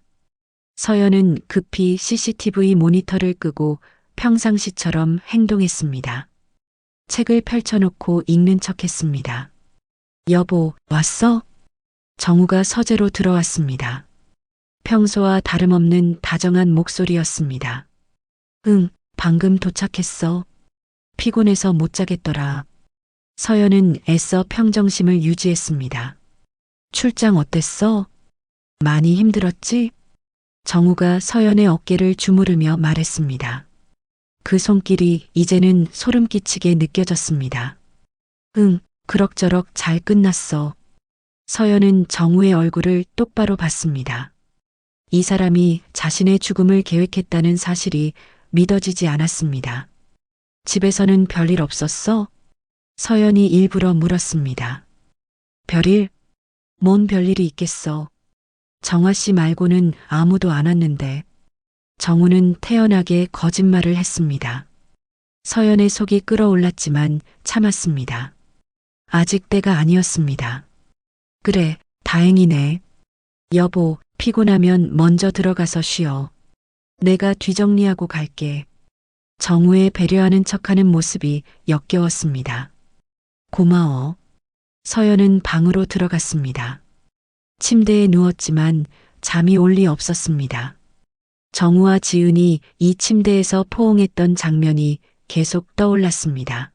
서연은 급히 CCTV 모니터를 끄고 평상시처럼 행동했습니다. 책을 펼쳐놓고 읽는 척했습니다. 여보, 왔어? 정우가 서재로 들어왔습니다. 평소와 다름없는 다정한 목소리였습니다. 응, 방금 도착했어. 피곤해서 못 자겠더라. 서연은 애써 평정심을 유지했습니다. 출장 어땠어? 많이 힘들었지? 정우가 서연의 어깨를 주무르며 말했습니다. 그 손길이 이제는 소름 끼치게 느껴졌습니다. 응, 그럭저럭 잘 끝났어. 서연은 정우의 얼굴을 똑바로 봤습니다. 이 사람이 자신의 죽음을 계획했다는 사실이 믿어지지 않았습니다. 집에서는 별일 없었어? 서연이 일부러 물었습니다. 별일? 뭔 별일이 있겠어. 정화 씨 말고는 아무도 안 왔는데. 정우는 태연하게 거짓말을 했습니다. 서연의 속이 끓어올랐지만 참았습니다. 아직 때가 아니었습니다. 그래, 다행이네. 여보, 피곤하면 먼저 들어가서 쉬어. 내가 뒤정리하고 갈게. 정우의 배려하는 척하는 모습이 역겨웠습니다. 고마워. 서연은 방으로 들어갔습니다. 침대에 누웠지만 잠이 올 리 없었습니다. 정우와 지은이 이 침대에서 포옹했던 장면이 계속 떠올랐습니다.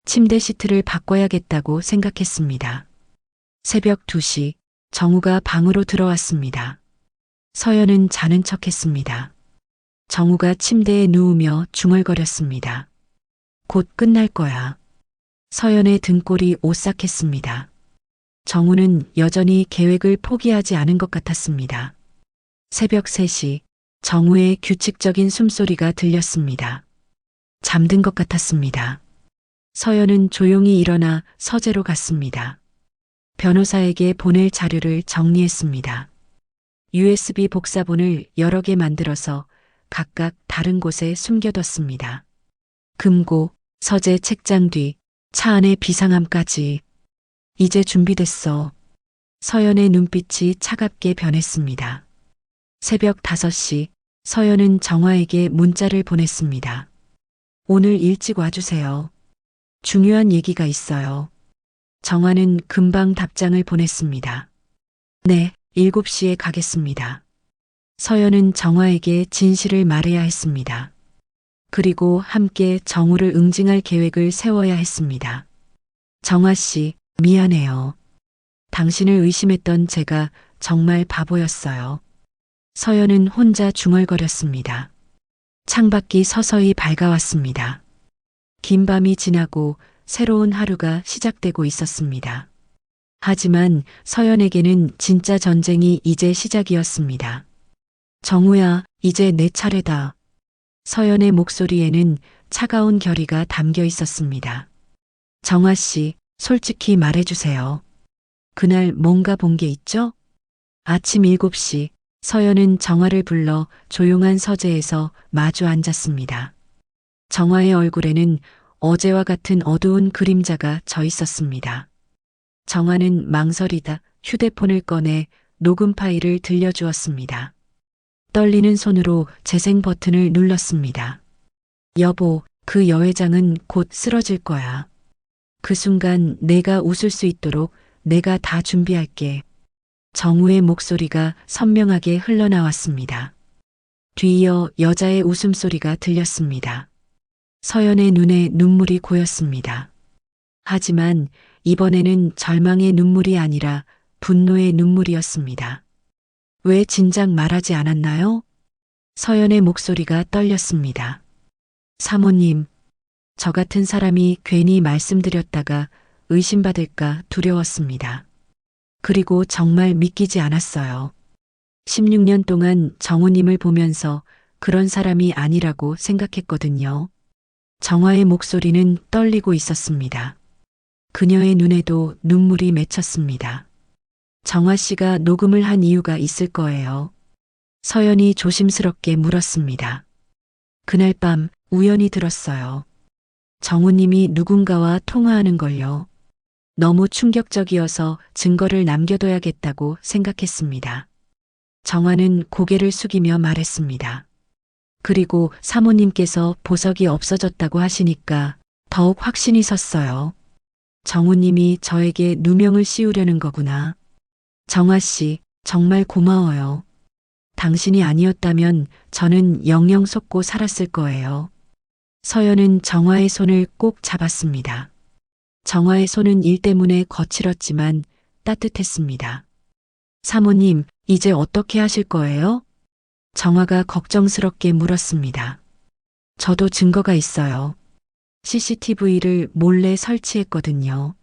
침대 시트를 바꿔야겠다고 생각했습니다. 새벽 2시 정우가 방으로 들어왔습니다. 서연은 자는 척했습니다. 정우가 침대에 누우며 중얼거렸습니다. 곧 끝날 거야. 서연의 등골이 오싹했습니다. 정우는 여전히 계획을 포기하지 않은 것 같았습니다. 새벽 3시 정우의 규칙적인 숨소리가 들렸습니다. 잠든 것 같았습니다. 서연은 조용히 일어나 서재로 갔습니다. 변호사에게 보낼 자료를 정리했습니다. USB 복사본을 여러 개 만들어서 각각 다른 곳에 숨겨뒀습니다. 금고, 서재 책장 뒤, 차 안의 비상함까지. 이제 준비됐어. 서연의 눈빛이 차갑게 변했습니다. 새벽 5시 서연은 정화에게 문자를 보냈습니다. 오늘 일찍 와주세요. 중요한 얘기가 있어요. 정화는 금방 답장을 보냈습니다. 네, 7시에 가겠습니다. 서연은 정화에게 진실을 말해야 했습니다. 그리고 함께 정우를 응징할 계획을 세워야 했습니다. 정화 씨, 미안해요. 당신을 의심했던 제가 정말 바보였어요. 서연은 혼자 중얼거렸습니다. 창밖이 서서히 밝아왔습니다. 긴 밤이 지나고 새로운 하루가 시작되고 있었습니다. 하지만 서연에게는 진짜 전쟁이 이제 시작이었습니다. 정우야, 이제 내 차례다. 서연의 목소리에는 차가운 결의가 담겨 있었습니다. 정화 씨, 솔직히 말해주세요. 그날 뭔가 본 게 있죠? 아침 7시 서연은 정화를 불러 조용한 서재에서 마주 앉았습니다. 정화의 얼굴에는 어제와 같은 어두운 그림자가 져 있었습니다. 정화는 망설이다 휴대폰을 꺼내 녹음 파일을 들려주었습니다. 떨리는 손으로 재생 버튼을 눌렀습니다. 여보, 그 여회장은 곧 쓰러질 거야. 그 순간 내가 웃을 수 있도록 내가 다 준비할게. 정우의 목소리가 선명하게 흘러나왔습니다. 뒤이어 여자의 웃음소리가 들렸습니다. 서연의 눈에 눈물이 고였습니다. 하지만 이번에는 절망의 눈물이 아니라 분노의 눈물이었습니다. 왜 진작 말하지 않았나요? 서연의 목소리가 떨렸습니다. 사모님, 저 같은 사람이 괜히 말씀드렸다가 의심받을까 두려웠습니다. 그리고 정말 믿기지 않았어요. 16년 동안 정우님을 보면서 그런 사람이 아니라고 생각했거든요. 정화의 목소리는 떨리고 있었습니다. 그녀의 눈에도 눈물이 맺혔습니다. 정화 씨가 녹음을 한 이유가 있을 거예요. 서연이 조심스럽게 물었습니다. 그날 밤 우연히 들었어요. 정우님이 누군가와 통화하는 걸요. 너무 충격적이어서 증거를 남겨둬야겠다고 생각했습니다. 정화는 고개를 숙이며 말했습니다. 그리고 사모님께서 보석이 없어졌다고 하시니까 더욱 확신이 섰어요. 정우님이 저에게 누명을 씌우려는 거구나. 정화 씨, 정말 고마워요. 당신이 아니었다면 저는 영영 속고 살았을 거예요. 서연은 정화의 손을 꼭 잡았습니다. 정화의 손은 일 때문에 거칠었지만 따뜻했습니다. 사모님, 이제 어떻게 하실 거예요? 정화가 걱정스럽게 물었습니다. 저도 증거가 있어요. CCTV를 몰래 설치했거든요.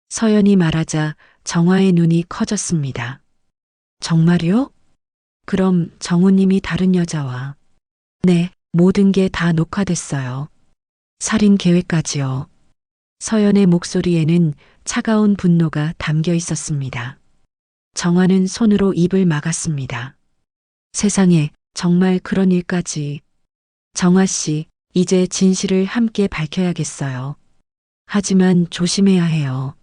서연이 말하자 정화의 눈이 커졌습니다. 정말요? 그럼 정우님이 다른 여자와. 네, 모든 게 다 녹화됐어요. 살인 계획까지요. 서연의 목소리에는 차가운 분노가 담겨 있었습니다. 정화는 손으로 입을 막았습니다. 세상에, 정말 그런 일까지. 정화 씨, 이제 진실을 함께 밝혀야겠어요. 하지만 조심해야 해요.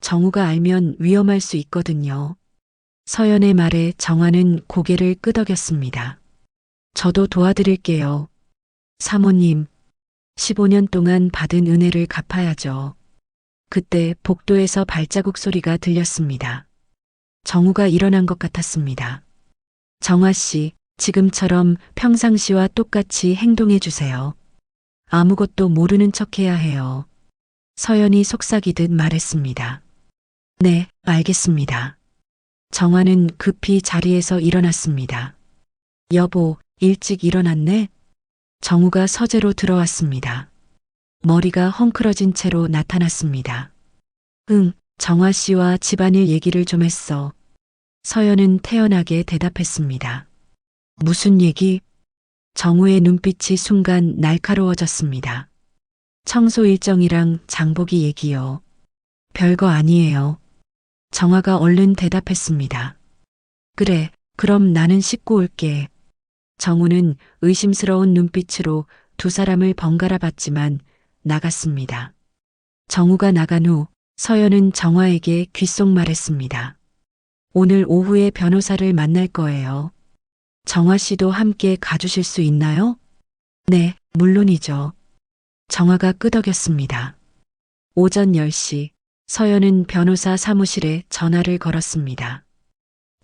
정우가 알면 위험할 수 있거든요. 서연의 말에 정화는 고개를 끄덕였습니다. 저도 도와드릴게요. 사모님, 15년 동안 받은 은혜를 갚아야죠. 그때 복도에서 발자국 소리가 들렸습니다. 정우가 일어난 것 같았습니다. 정화 씨, 지금처럼 평상시와 똑같이 행동해 주세요. 아무것도 모르는 척 해야 해요. 서연이 속삭이듯 말했습니다. 네, 알겠습니다. 정화는 급히 자리에서 일어났습니다. 여보, 일찍 일어났네? 정우가 서재로 들어왔습니다. 머리가 헝클어진 채로 나타났습니다. 응, 정화 씨와 집안일 얘기를 좀 했어. 서연은 태연하게 대답했습니다. 무슨 얘기? 정우의 눈빛이 순간 날카로워졌습니다. 청소 일정이랑 장보기 얘기요. 별거 아니에요. 정화가 얼른 대답했습니다. 그래, 그럼 나는 씻고 올게. 정우는 의심스러운 눈빛으로 두 사람을 번갈아 봤지만 나갔습니다. 정우가 나간 후 서연은 정화에게 귓속말했습니다. 오늘 오후에 변호사를 만날 거예요. 정화 씨도 함께 가주실 수 있나요? 네, 물론이죠. 정화가 끄덕였습니다. 오전 10시 서연은 변호사 사무실에 전화를 걸었습니다.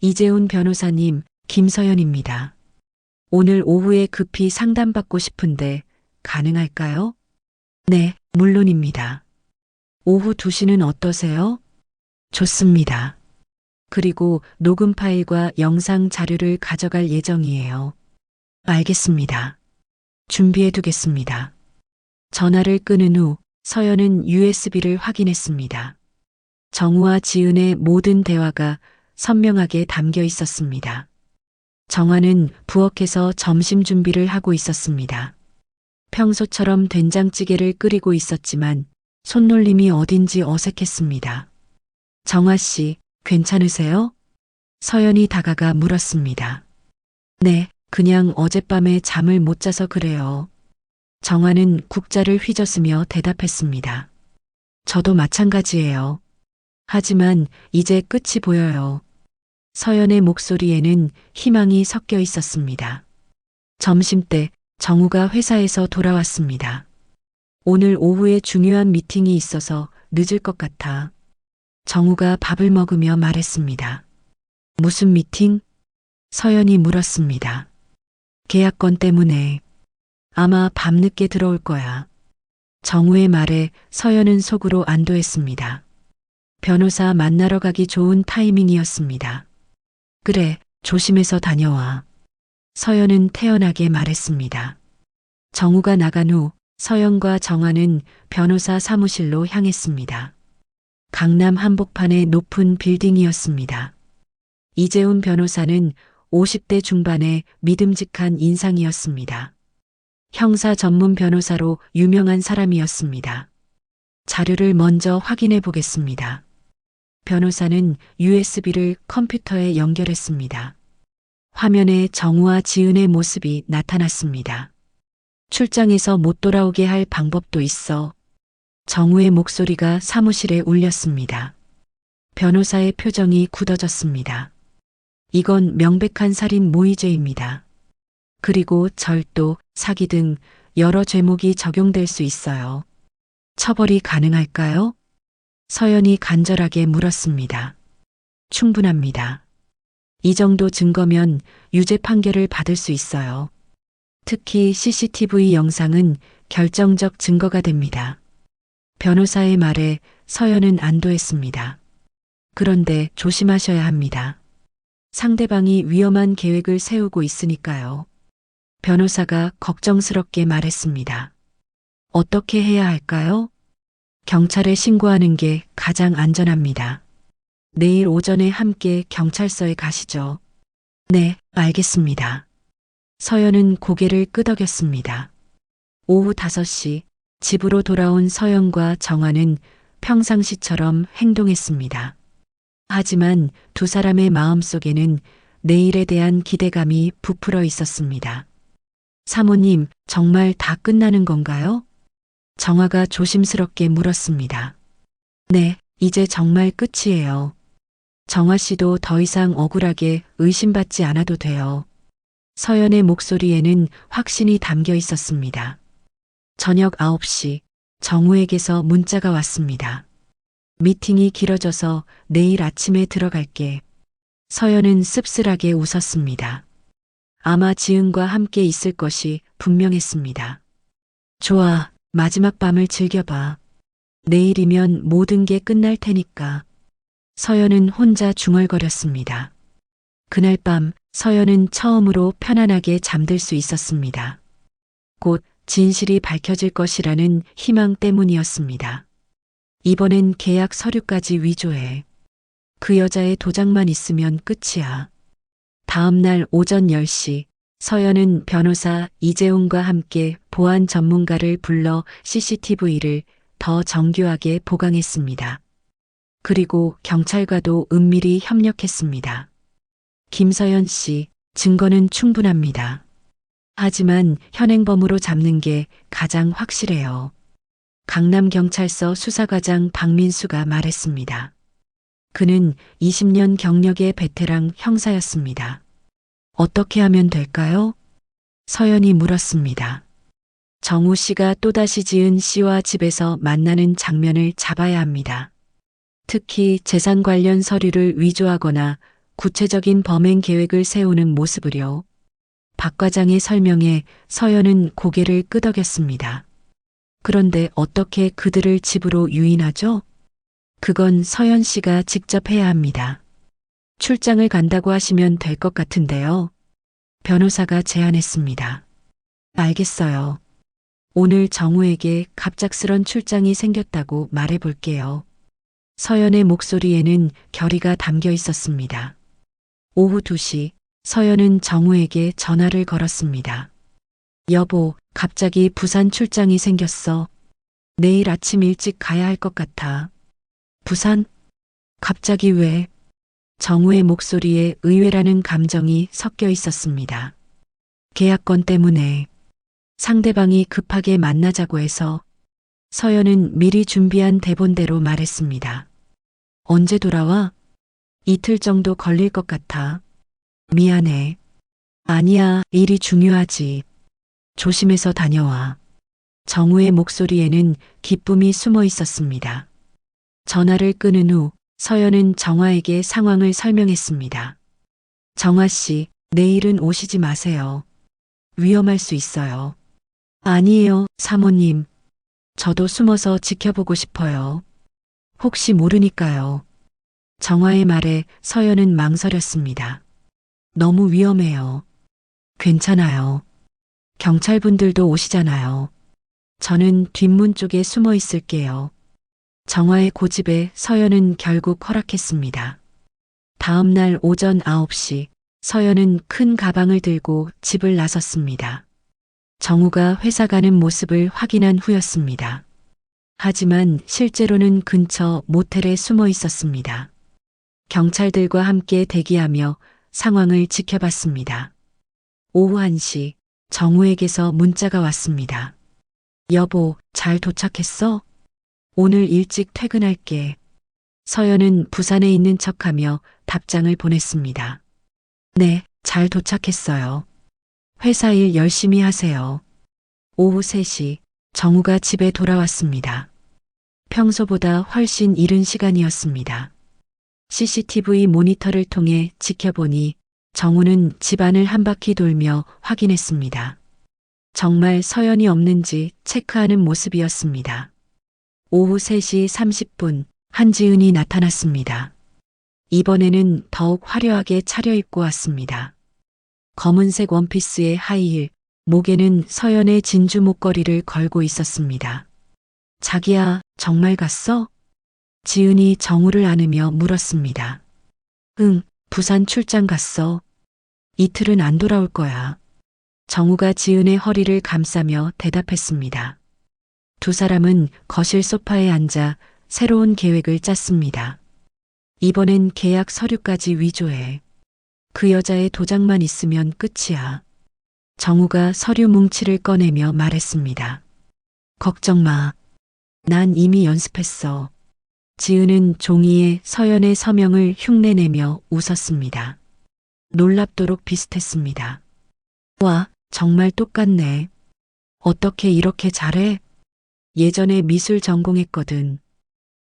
이재훈 변호사님, 김서연입니다. 오늘 오후에 급히 상담받고 싶은데 가능할까요? 네, 물론입니다. 오후 2시는 어떠세요? 좋습니다. 그리고 녹음 파일과 영상 자료를 가져갈 예정이에요. 알겠습니다. 준비해 두겠습니다. 전화를 끊은 후 서연은 USB를 확인했습니다. 정우와 지은의 모든 대화가 선명하게 담겨 있었습니다. 정화는 부엌에서 점심 준비를 하고 있었습니다. 평소처럼 된장찌개를 끓이고 있었지만 손놀림이 어딘지 어색했습니다. 정화 씨, 괜찮으세요? 서연이 다가가 물었습니다. 네, 그냥 어젯밤에 잠을 못 자서 그래요. 정화는 국자를 휘저으며 대답했습니다. 저도 마찬가지예요. 하지만 이제 끝이 보여요. 서연의 목소리에는 희망이 섞여 있었습니다. 점심때 정우가 회사에서 돌아왔습니다. 오늘 오후에 중요한 미팅이 있어서 늦을 것 같아. 정우가 밥을 먹으며 말했습니다. 무슨 미팅? 서연이 물었습니다. 계약건 때문에. 아마 밤늦게 들어올 거야. 정우의 말에 서연은 속으로 안도했습니다. 변호사 만나러 가기 좋은 타이밍이었습니다. 그래, 조심해서 다녀와. 서연은 태연하게 말했습니다. 정우가 나간 후 서연과 정아는 변호사 사무실로 향했습니다. 강남 한복판의 높은 빌딩이었습니다. 이재훈 변호사는 50대 중반의 믿음직한 인상이었습니다. 형사 전문 변호사로 유명한 사람이었습니다. 자료를 먼저 확인해 보겠습니다. 변호사는 USB를 컴퓨터에 연결했습니다. 화면에 정우와 지은의 모습이 나타났습니다. 출장에서 못 돌아오게 할 방법도 있어. 정우의 목소리가 사무실에 울렸습니다. 변호사의 표정이 굳어졌습니다. 이건 명백한 살인 모의죄입니다. 그리고 절도, 사기 등 여러 죄목이 적용될 수 있어요. 처벌이 가능할까요? 서연이 간절하게 물었습니다. 충분합니다. 이 정도 증거면 유죄 판결을 받을 수 있어요. 특히 CCTV 영상은 결정적 증거가 됩니다. 변호사의 말에 서연은 안도했습니다. 그런데 조심하셔야 합니다. 상대방이 위험한 계획을 세우고 있으니까요. 변호사가 걱정스럽게 말했습니다. 어떻게 해야 할까요? 경찰에 신고하는 게 가장 안전합니다. 내일 오전에 함께 경찰서에 가시죠. 네, 알겠습니다. 서연은 고개를 끄덕였습니다. 오후 5시 집으로 돌아온 서연과 정아는 평상시처럼 행동했습니다. 하지만 두 사람의 마음속에는 내일에 대한 기대감이 부풀어 있었습니다. 사모님, 정말 다 끝나는 건가요? 정아가 조심스럽게 물었습니다. 네, 이제 정말 끝이에요. 정아 씨도 더 이상 억울하게 의심받지 않아도 돼요. 서연의 목소리에는 확신이 담겨 있었습니다. 저녁 9시 정우에게서 문자가 왔습니다. 미팅이 길어져서 내일 아침에 들어갈게. 서연은 씁쓸하게 웃었습니다. 아마 지은과 함께 있을 것이 분명했습니다. 좋아, 마지막 밤을 즐겨봐. 내일이면 모든 게 끝날 테니까. 서연은 혼자 중얼거렸습니다. 그날 밤 서연은 처음으로 편안하게 잠들 수 있었습니다. 곧 진실이 밝혀질 것이라는 희망 때문이었습니다. 이번엔 계약 서류까지 위조해. 그 여자의 도장만 있으면 끝이야. 다음 날 오전 10시 서연은 변호사 이재훈과 함께 보안 전문가를 불러 CCTV를 더 정교하게 보강했습니다. 그리고 경찰과도 은밀히 협력했습니다. 김서연 씨, 증거는 충분합니다. 하지만 현행범으로 잡는 게 가장 확실해요. 강남경찰서 수사과장 박민수가 말했습니다. 그는 20년 경력의 베테랑 형사였습니다. 어떻게 하면 될까요? 서연이 물었습니다. 정우 씨가 또다시 지은 씨와 집에서 만나는 장면을 잡아야 합니다. 특히 재산 관련 서류를 위조하거나 구체적인 범행 계획을 세우는 모습을요. 박 과장의 설명에 서연은 고개를 끄덕였습니다. 그런데 어떻게 그들을 집으로 유인하죠? 그건 서연 씨가 직접 해야 합니다. 출장을 간다고 하시면 될 것 같은데요. 변호사가 제안했습니다. 알겠어요. 오늘 정우에게 갑작스런 출장이 생겼다고 말해볼게요. 서연의 목소리에는 결의가 담겨 있었습니다. 오후 2시 서연은 정우에게 전화를 걸었습니다. 여보, 갑자기 부산 출장이 생겼어. 내일 아침 일찍 가야 할 것 같아. 부산? 갑자기 왜? 정우의 목소리에 의외라는 감정이 섞여 있었습니다. 계약건 때문에. 상대방이 급하게 만나자고 해서. 서연은 미리 준비한 대본대로 말했습니다. 언제 돌아와? 이틀 정도 걸릴 것 같아. 미안해. 아니야, 일이 중요하지. 조심해서 다녀와. 정우의 목소리에는 기쁨이 숨어 있었습니다. 전화를 끊은 후 서연은 정화에게 상황을 설명했습니다. 정화 씨, 내일은 오시지 마세요. 위험할 수 있어요. 아니에요, 사모님. 저도 숨어서 지켜보고 싶어요. 혹시 모르니까요. 정화의 말에 서연은 망설였습니다. 너무 위험해요. 괜찮아요. 경찰분들도 오시잖아요. 저는 뒷문 쪽에 숨어 있을게요. 정화의 고집에 서연은 결국 허락했습니다. 다음 날 오전 9시 서연은 큰 가방을 들고 집을 나섰습니다. 정우가 회사 가는 모습을 확인한 후였습니다. 하지만 실제로는 근처 모텔에 숨어 있었습니다. 경찰들과 함께 대기하며 상황을 지켜봤습니다. 오후 1시 정우에게서 문자가 왔습니다. 여보, 잘 도착했어? 오늘 일찍 퇴근할게. 서연은 부산에 있는 척하며 답장을 보냈습니다. 네, 잘 도착했어요. 회사 일 열심히 하세요. 오후 3시 정우가 집에 돌아왔습니다. 평소보다 훨씬 이른 시간이었습니다. CCTV 모니터를 통해 지켜보니 정우는 집안을 한 바퀴 돌며 확인했습니다. 정말 서연이 없는지 체크하는 모습이었습니다. 오후 3시 30분 한지은이 나타났습니다. 이번에는 더욱 화려하게 차려입고 왔습니다. 검은색 원피스에 하이힐, 목에는 서연의 진주 목걸이를 걸고 있었습니다. 자기야, 정말 갔어? 지은이 정우를 안으며 물었습니다. 응, 부산 출장 갔어. 이틀은 안 돌아올 거야. 정우가 지은의 허리를 감싸며 대답했습니다. 두 사람은 거실 소파에 앉아 새로운 계획을 짰습니다. 이번엔 계약 서류까지 위조해. 그 여자의 도장만 있으면 끝이야. 정우가 서류 뭉치를 꺼내며 말했습니다. 걱정 마. 난 이미 연습했어. 지은은 종이에 서연의 서명을 흉내내며 웃었습니다. 놀랍도록 비슷했습니다. 와, 정말 똑같네. 어떻게 이렇게 잘해? 예전에 미술 전공했거든.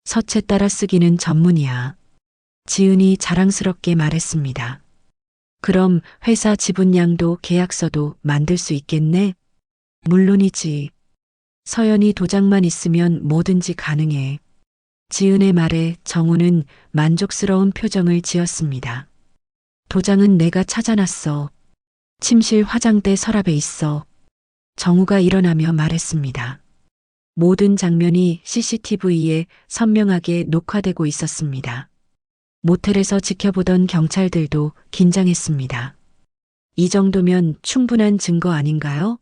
서체 따라 쓰기는 전문이야. 지은이 자랑스럽게 말했습니다. 그럼 회사 지분양도 계약서도 만들 수 있겠네? 물론이지. 서연이 도장만 있으면 뭐든지 가능해. 지은의 말에 정우는 만족스러운 표정을 지었습니다. 도장은 내가 찾아놨어. 침실 화장대 서랍에 있어. 정우가 일어나며 말했습니다. 모든 장면이 CCTV에 선명하게 녹화되고 있었습니다. 모텔에서 지켜보던 경찰들도 긴장했습니다. 이 정도면 충분한 증거 아닌가요?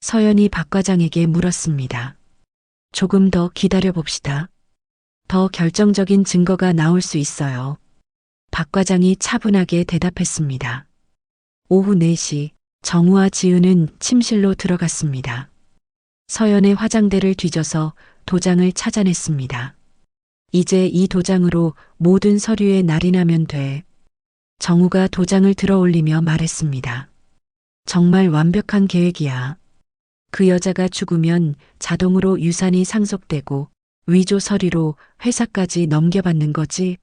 서연이 박 과장에게 물었습니다. 조금 더 기다려 봅시다. 더 결정적인 증거가 나올 수 있어요. 박 과장이 차분하게 대답했습니다. 오후 4시 정우와 지은은 침실로 들어갔습니다. 서연의 화장대를 뒤져서 도장을 찾아냈습니다. 이제 이 도장으로 모든 서류에 날인하면 돼. 정우가 도장을 들어올리며 말했습니다. 정말 완벽한 계획이야. 그 여자가 죽으면 자동으로 유산이 상속되고 위조 서류로 회사까지 넘겨받는 거지?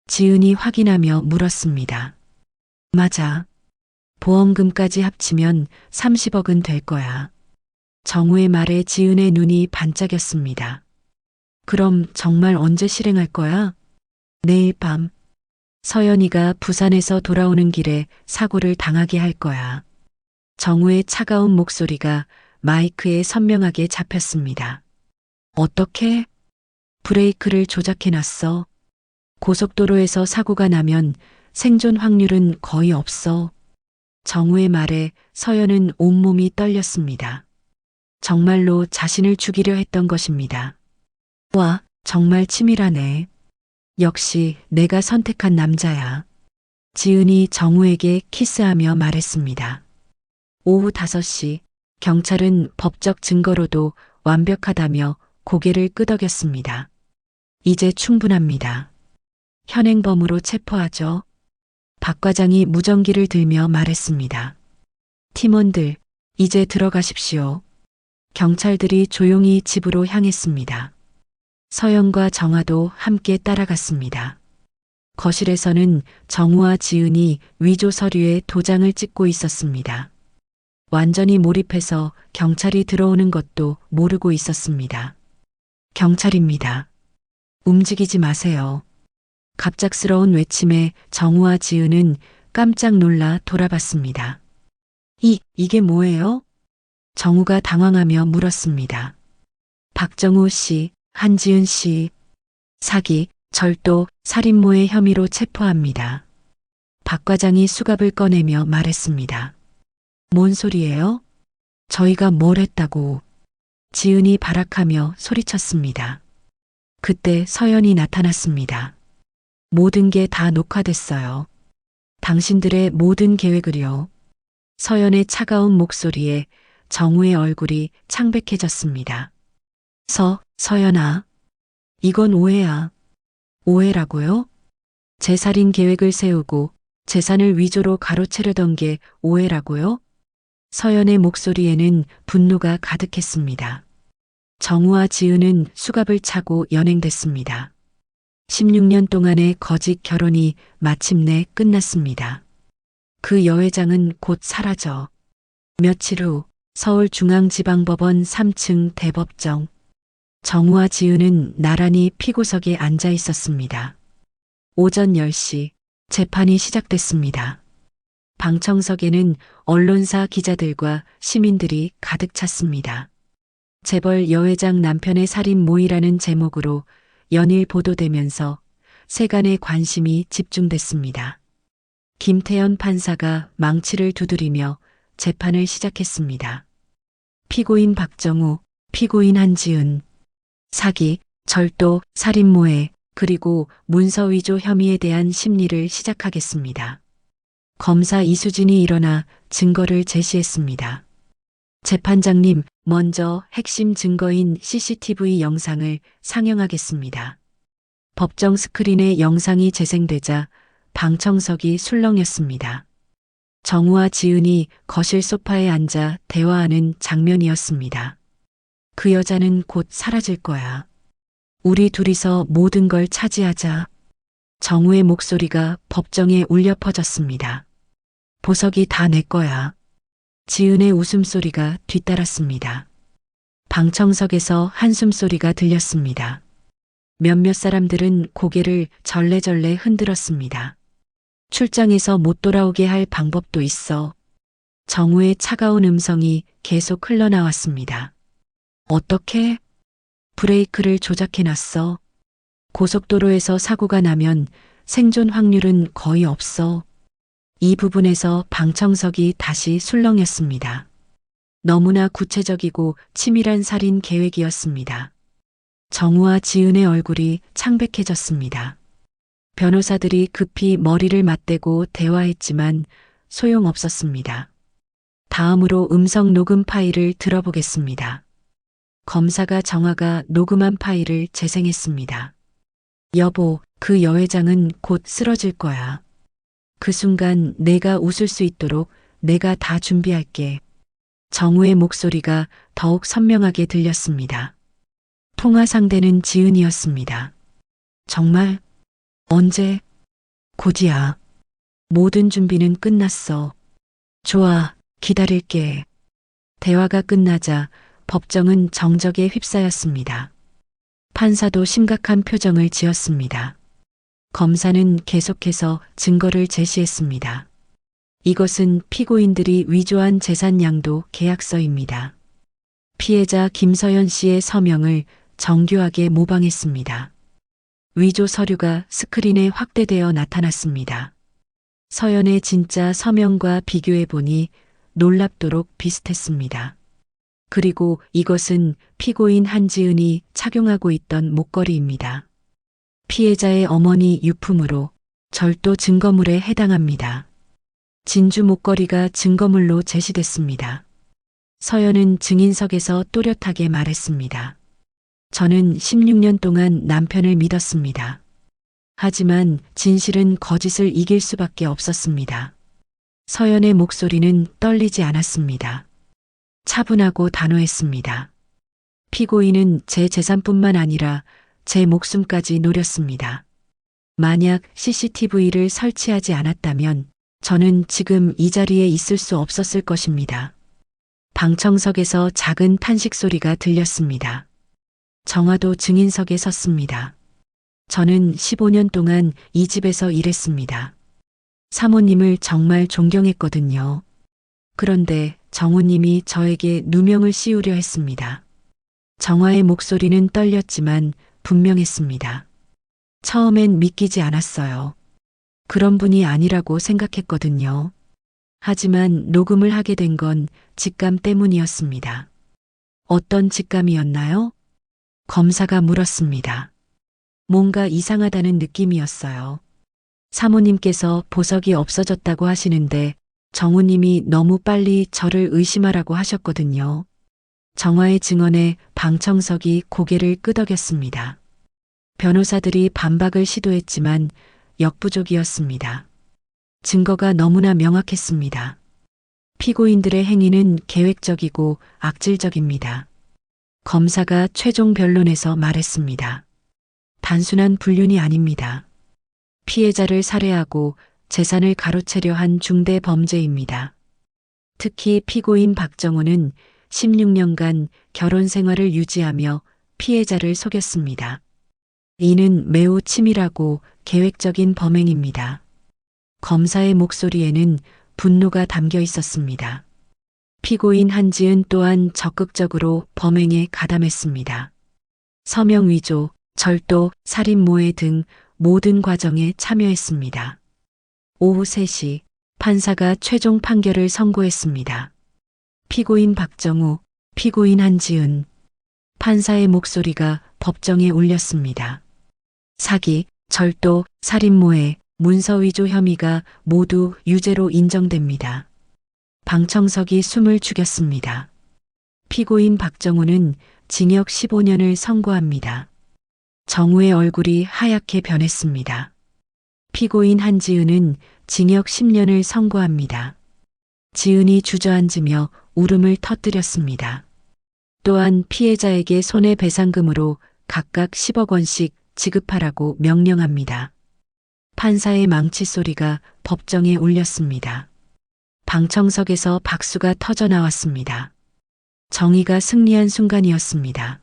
지은이 확인하며 물었습니다. 맞아. 보험금까지 합치면 30억은 될 거야. 정우의 말에 지은의 눈이 반짝였습니다. 그럼 정말 언제 실행할 거야? 내일 밤. 서연이가 부산에서 돌아오는 길에 사고를 당하게 할 거야. 정우의 차가운 목소리가 마이크에 선명하게 잡혔습니다. 어떻게? 브레이크를 조작해놨어. 고속도로에서 사고가 나면 생존 확률은 거의 없어. 정우의 말에 서연은 온몸이 떨렸습니다. 정말로 자신을 죽이려 했던 것입니다. 와, 정말 치밀하네. 역시 내가 선택한 남자야. 지은이 정우에게 키스하며 말했습니다. 오후 5시 경찰은 법적 증거로도 완벽하다며 고개를 끄덕였습니다. 이제 충분합니다. 현행범으로 체포하죠. 박 과장이 무전기를 들며 말했습니다. 팀원들, 이제 들어가십시오. 경찰들이 조용히 집으로 향했습니다. 서연과 정화도 함께 따라갔습니다. 거실에서는 정우와 지은이 위조 서류에 도장을 찍고 있었습니다. 완전히 몰입해서 경찰이 들어오는 것도 모르고 있었습니다. 경찰입니다. 움직이지 마세요. 갑작스러운 외침에 정우와 지은은 깜짝 놀라 돌아봤습니다. 이게 뭐예요? 정우가 당황하며 물었습니다. 박정우 씨, 한지은 씨, 사기, 절도, 살인모의 혐의로 체포합니다. 박 과장이 수갑을 꺼내며 말했습니다. 뭔 소리예요? 저희가 뭘 했다고? 지은이 발악하며 소리쳤습니다. 그때 서연이 나타났습니다. 모든 게 다 녹화됐어요. 당신들의 모든 계획을요. 서연의 차가운 목소리에 정우의 얼굴이 창백해졌습니다. 서연아. 이건 오해야. 오해라고요? 제 살인 계획을 세우고 재산을 위조로 가로채려던 게 오해라고요? 서연의 목소리에는 분노가 가득했습니다. 정우와 지은은 수갑을 차고 연행됐습니다. 16년 동안의 거짓 결혼이 마침내 끝났습니다. 그 여회장은 곧 사라져. 며칠 후 서울중앙지방법원 3층 대법정. 정우와 지은은 나란히 피고석에 앉아 있었습니다. 오전 10시 재판이 시작됐습니다. 방청석에는 언론사 기자들과 시민들이 가득 찼습니다. 재벌 여회장 남편의 살인 모의라는 제목으로 연일 보도되면서 세간의 관심이 집중됐습니다. 김태현 판사가 망치를 두드리며 재판을 시작했습니다. 피고인 박정우, 피고인 한지은, 사기, 절도, 살인모해, 그리고 문서 위조 혐의에 대한 심리를 시작하겠습니다. 검사 이수진이 일어나 증거를 제시했습니다. 재판장님, 먼저 핵심 증거인 CCTV 영상을 상영하겠습니다. 법정 스크린에 영상이 재생되자 방청석이 술렁였습니다. 정우와 지은이 거실 소파에 앉아 대화하는 장면이었습니다. 그 여자는 곧 사라질 거야. 우리 둘이서 모든 걸 차지하자. 정우의 목소리가 법정에 울려 퍼졌습니다. 보석이 다 내 거야. 지은의 웃음소리가 뒤따랐습니다. 방청석에서 한숨소리가 들렸습니다. 몇몇 사람들은 고개를 절레절레 흔들었습니다. 출장에서 못 돌아오게 할 방법도 있어. 정우의 차가운 음성이 계속 흘러나왔습니다. 어떻게? 브레이크를 조작해놨어. 고속도로에서 사고가 나면 생존 확률은 거의 없어. 이 부분에서 방청석이 다시 술렁였습니다. 너무나 구체적이고 치밀한 살인 계획이었습니다. 정우와 지은의 얼굴이 창백해졌습니다. 변호사들이 급히 머리를 맞대고 대화했지만 소용없었습니다. 다음으로 음성 녹음 파일을 들어보겠습니다. 검사가 정화가 녹음한 파일을 재생했습니다. 여보, 그 여회장은 곧 쓰러질 거야. 그 순간 내가 웃을 수 있도록 내가 다 준비할게. 정우의 목소리가 더욱 선명하게 들렸습니다. 통화 상대는 지은이었습니다. 정말? 언제? 곧이야. 모든 준비는 끝났어. 좋아, 기다릴게. 대화가 끝나자 법정은 정적에 휩싸였습니다. 판사도 심각한 표정을 지었습니다. 검사는 계속해서 증거를 제시했습니다. 이것은 피고인들이 위조한 재산 양도 계약서입니다. 피해자 김서연 씨의 서명을 정교하게 모방했습니다. 위조 서류가 스크린에 확대되어 나타났습니다. 서연의 진짜 서명과 비교해보니 놀랍도록 비슷했습니다. 그리고 이것은 피고인 한지은이 착용하고 있던 목걸이입니다. 피해자의 어머니 유품으로 절도 증거물에 해당합니다. 진주 목걸이가 증거물로 제시됐습니다. 서연은 증인석에서 또렷하게 말했습니다. 저는 16년 동안 남편을 믿었습니다. 하지만 진실은 거짓을 이길 수밖에 없었습니다. 서연의 목소리는 떨리지 않았습니다. 차분하고 단호했습니다. 피고인은 제 재산뿐만 아니라 제 목숨까지 노렸습니다. 만약 CCTV를 설치하지 않았다면 저는 지금 이 자리에 있을 수 없었을 것입니다. 방청석에서 작은 탄식 소리가 들렸습니다. 정화도 증인석에 섰습니다. 저는 15년 동안 이 집에서 일했습니다. 사모님을 정말 존경했거든요. 그런데 정우님이 저에게 누명을 씌우려 했습니다. 정화의 목소리는 떨렸지만 분명했습니다. 처음엔 믿기지 않았어요. 그런 분이 아니라고 생각했거든요. 하지만 녹음을 하게 된 건 직감 때문이었습니다. 어떤 직감이었나요? 검사가 물었습니다. 뭔가 이상하다는 느낌이었어요. 사모님께서 보석이 없어졌다고 하시는데 정우님이 너무 빨리 저를 의심하라고 하셨거든요. 정화의 증언에 방청석이 고개를 끄덕였습니다. 변호사들이 반박을 시도했지만 역부족이었습니다. 증거가 너무나 명확했습니다. 피고인들의 행위는 계획적이고 악질적입니다. 검사가 최종 변론에서 말했습니다. 단순한 불륜이 아닙니다. 피해자를 살해하고 재산을 가로채려 한 중대 범죄입니다. 특히 피고인 박정우는 16년간 결혼 생활을 유지하며 피해자를 속였습니다. 이는 매우 치밀하고 계획적인 범행입니다. 검사의 목소리에는 분노가 담겨 있었습니다. 피고인 한지은 또한 적극적으로 범행에 가담했습니다. 서명 위조, 절도, 살인 모해 등 모든 과정에 참여했습니다. 오후 3시 판사가 최종 판결을 선고했습니다. 피고인 박정우, 피고인 한지은. 판사의 목소리가 법정에 울렸습니다. 사기, 절도, 살인 모해, 문서 위조 혐의가 모두 유죄로 인정됩니다. 방청석이 숨을 죽였습니다. 피고인 박정우는 징역 15년을 선고합니다. 정우의 얼굴이 하얗게 변했습니다. 피고인 한지은은 징역 10년을 선고합니다. 지은이 주저앉으며 울음을 터뜨렸습니다. 또한 피해자에게 손해배상금으로 각각 10억 원씩 지급하라고 명령합니다. 판사의 망치 소리가 법정에 울렸습니다. 방청석에서 박수가 터져 나왔습니다. 정의가 승리한 순간이었습니다.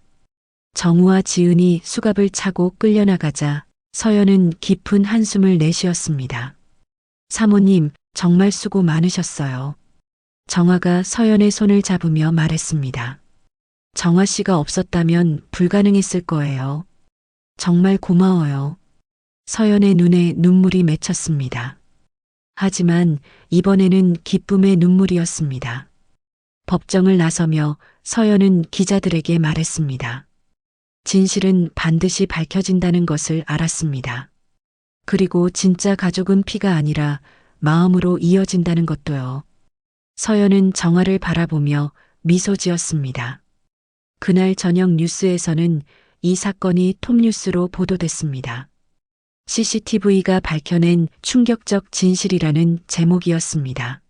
정우와 지은이 수갑을 차고 끌려나가자 서연은 깊은 한숨을 내쉬었습니다. 사모님, 정말 수고 많으셨어요. 정화가 서연의 손을 잡으며 말했습니다. 정화 씨가 없었다면 불가능했을 거예요. 정말 고마워요. 서연의 눈에 눈물이 맺혔습니다. 하지만 이번에는 기쁨의 눈물이었습니다. 법정을 나서며 서연은 기자들에게 말했습니다. 진실은 반드시 밝혀진다는 것을 알았습니다. 그리고 진짜 가족은 피가 아니라 마음으로 이어진다는 것도요. 서연은 정화를 바라보며 미소 지었습니다. 그날 저녁 뉴스에서는 이 사건이 톱뉴스로 보도됐습니다. CCTV가 밝혀낸 충격적 진실이라는 제목이었습니다.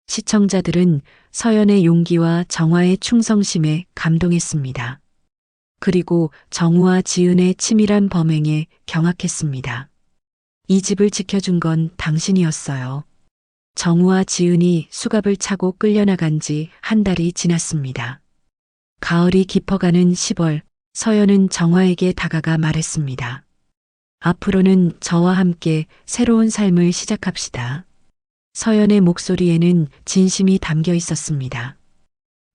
시청자들은 서연의 용기와 정화의 충성심에 감동했습니다. 그리고 정우와 지은의 치밀한 범행에 경악했습니다. 이 집을 지켜준 건 당신이었어요. 정우와 지은이 수갑을 차고 끌려나간 지 한 달이 지났습니다. 가을이 깊어가는 10월, 서연은 정화에게 다가가 말했습니다. 앞으로는 저와 함께 새로운 삶을 시작합시다. 서연의 목소리에는 진심이 담겨 있었습니다.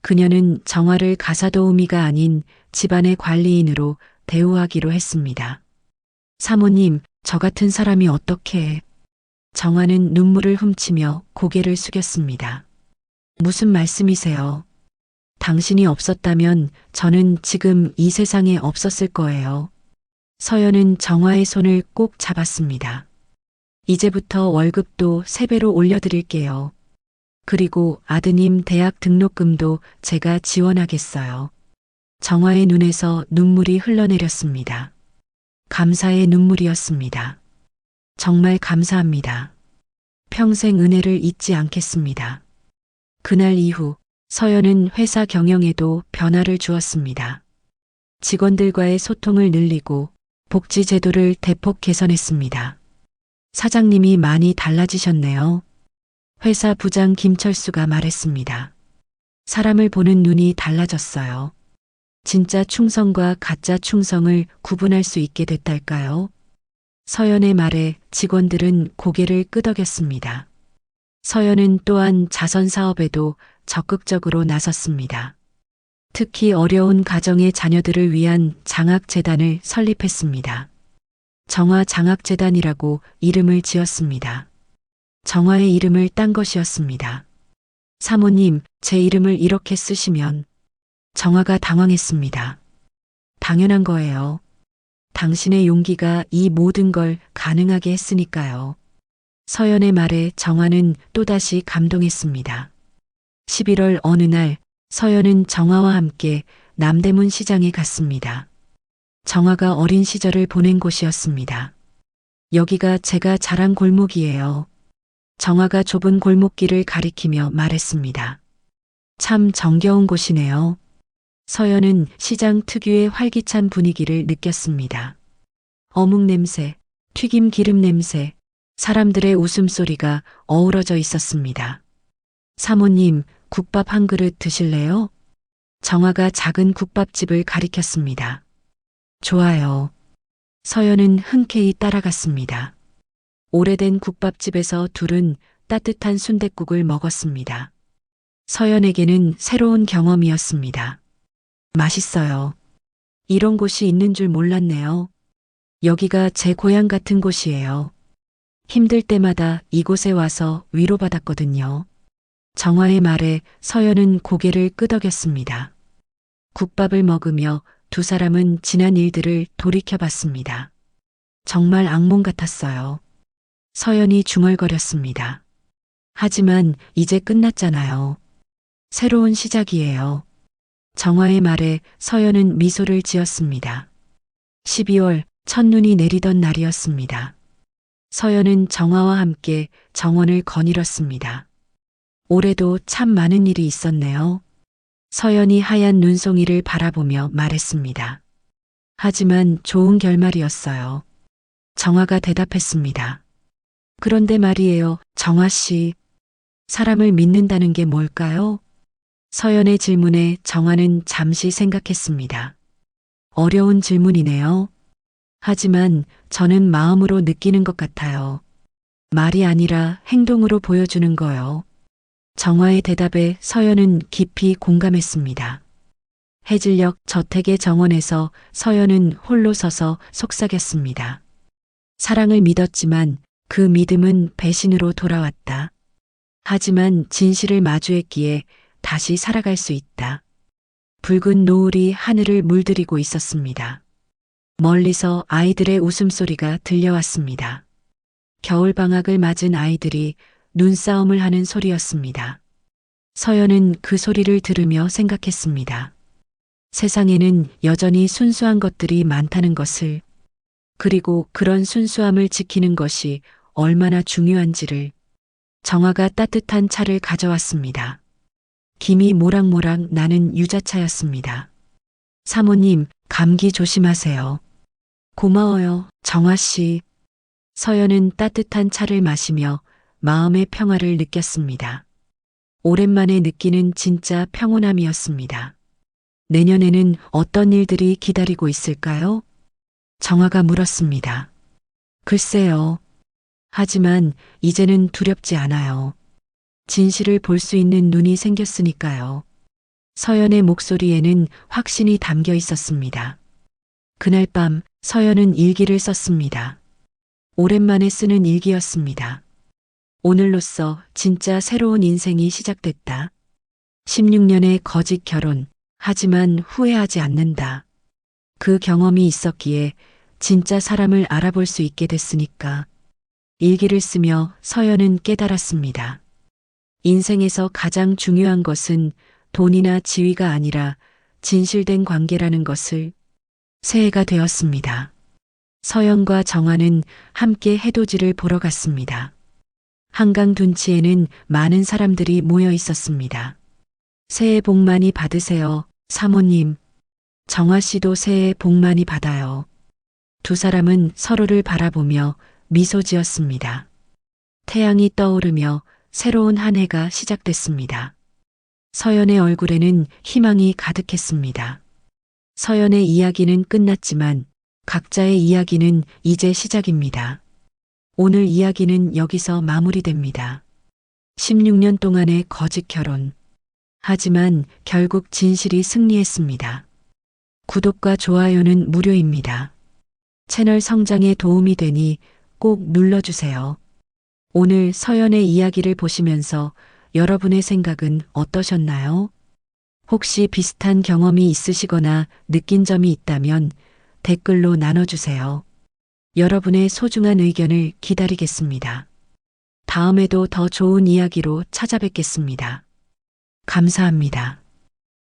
그녀는 정화를 가사도우미가 아닌 집안의 관리인으로 대우하기로 했습니다. 사모님, 저 같은 사람이 어떻게... 정화는 눈물을 훔치며 고개를 숙였습니다. 무슨 말씀이세요? 당신이 없었다면 저는 지금 이 세상에 없었을 거예요. 서연은 정화의 손을 꼭 잡았습니다. 이제부터 월급도 3배로 올려드릴게요. 그리고 아드님 대학 등록금도 제가 지원하겠어요. 정화의 눈에서 눈물이 흘러내렸습니다. 감사의 눈물이었습니다. 정말 감사합니다. 평생 은혜를 잊지 않겠습니다. 그날 이후 서연은 회사 경영에도 변화를 주었습니다. 직원들과의 소통을 늘리고 복지 제도를 대폭 개선했습니다. 사장님이 많이 달라지셨네요. 회사 부장 김철수가 말했습니다. 사람을 보는 눈이 달라졌어요. 진짜 충성과 가짜 충성을 구분할 수 있게 됐달까요? 서연의 말에 직원들은 고개를 끄덕였습니다. 서연은 또한 자선 사업에도 적극적으로 나섰습니다. 특히 어려운 가정의 자녀들을 위한 장학재단을 설립했습니다. 정화장학재단이라고 이름을 지었습니다. 정화의 이름을 딴 것이었습니다. 사모님, 제 이름을 이렇게 쓰시면. 정화가 당황했습니다. 당연한 거예요. 당신의 용기가 이 모든 걸 가능하게 했으니까요. 서연의 말에 정화는 또다시 감동했습니다. 11월 어느 날 서연은 정화와 함께 남대문 시장에 갔습니다. 정화가 어린 시절을 보낸 곳이었습니다. 여기가 제가 자란 골목이에요. 정화가 좁은 골목길을 가리키며 말했습니다. 참 정겨운 곳이네요. 서연은 시장 특유의 활기찬 분위기를 느꼈습니다. 어묵 냄새, 튀김 기름 냄새, 사람들의 웃음소리가 어우러져 있었습니다. 사모님, 국밥 한 그릇 드실래요? 정화가 작은 국밥집을 가리켰습니다. 좋아요. 서연은 흔쾌히 따라갔습니다. 오래된 국밥집에서 둘은 따뜻한 순댓국을 먹었습니다. 서연에게는 새로운 경험이었습니다. 맛있어요. 이런 곳이 있는 줄 몰랐네요. 여기가 제 고향 같은 곳이에요. 힘들 때마다 이곳에 와서 위로받았거든요. 정화의 말에 서연은 고개를 끄덕였습니다. 국밥을 먹으며 두 사람은 지난 일들을 돌이켜봤습니다. 정말 악몽 같았어요. 서연이 중얼거렸습니다. 하지만 이제 끝났잖아요. 새로운 시작이에요. 정화의 말에 서연은 미소를 지었습니다. 12월 첫눈이 내리던 날이었습니다. 서연은 정화와 함께 정원을 거닐었습니다. 올해도 참 많은 일이 있었네요. 서연이 하얀 눈송이를 바라보며 말했습니다. 하지만 좋은 결말이었어요. 정화가 대답했습니다. 그런데 말이에요, 정화 씨. 사람을 믿는다는 게 뭘까요? 서연의 질문에 정화는 잠시 생각했습니다. 어려운 질문이네요. 하지만 저는 마음으로 느끼는 것 같아요. 말이 아니라 행동으로 보여주는 거요. 정화의 대답에 서연은 깊이 공감했습니다. 해질녘 저택의 정원에서 서연은 홀로 서서 속삭였습니다. 사랑을 믿었지만 그 믿음은 배신으로 돌아왔다. 하지만 진실을 마주했기에 다시 살아갈 수 있다. 붉은 노을이 하늘을 물들이고 있었습니다. 멀리서 아이들의 웃음소리가 들려왔습니다. 겨울방학을 맞은 아이들이 눈싸움을 하는 소리였습니다. 서연은 그 소리를 들으며 생각했습니다. 세상에는 여전히 순수한 것들이 많다는 것을, 그리고 그런 순수함을 지키는 것이 얼마나 중요한지를. 정화가 따뜻한 차를 가져왔습니다. 김이 모락모락 나는 유자차였습니다. 사모님, 감기 조심하세요. 고마워요, 정화 씨. 서연은 따뜻한 차를 마시며 마음의 평화를 느꼈습니다. 오랜만에 느끼는 진짜 평온함이었습니다. 내년에는 어떤 일들이 기다리고 있을까요? 정화가 물었습니다. 글쎄요. 하지만 이제는 두렵지 않아요. 진실을 볼 수 있는 눈이 생겼으니까요. 서연의 목소리에는 확신이 담겨 있었습니다. 그날 밤 서연은 일기를 썼습니다. 오랜만에 쓰는 일기였습니다. 오늘로써 진짜 새로운 인생이 시작됐다. 16년의 거짓 결혼, 하지만 후회하지 않는다. 그 경험이 있었기에 진짜 사람을 알아볼 수 있게 됐으니까. 일기를 쓰며 서연은 깨달았습니다. 인생에서 가장 중요한 것은 돈이나 지위가 아니라 진실된 관계라는 것을. 새해가 되었습니다. 서연과 정화는 함께 해돋이를 보러 갔습니다. 한강 둔치에는 많은 사람들이 모여 있었습니다. 새해 복 많이 받으세요, 사모님. 정화 씨도 새해 복 많이 받아요. 두 사람은 서로를 바라보며 미소 지었습니다. 태양이 떠오르며 새로운 한 해가 시작됐습니다. 서연의 얼굴에는 희망이 가득했습니다. 서연의 이야기는 끝났지만 각자의 이야기는 이제 시작입니다. 오늘 이야기는 여기서 마무리됩니다. 16년 동안의 거짓 결혼. 하지만 결국 진실이 승리했습니다. 구독과 좋아요는 무료입니다. 채널 성장에 도움이 되니 꼭 눌러주세요. 오늘 서연의 이야기를 보시면서 여러분의 생각은 어떠셨나요? 혹시 비슷한 경험이 있으시거나 느낀 점이 있다면 댓글로 나눠주세요. 여러분의 소중한 의견을 기다리겠습니다. 다음에도 더 좋은 이야기로 찾아뵙겠습니다. 감사합니다.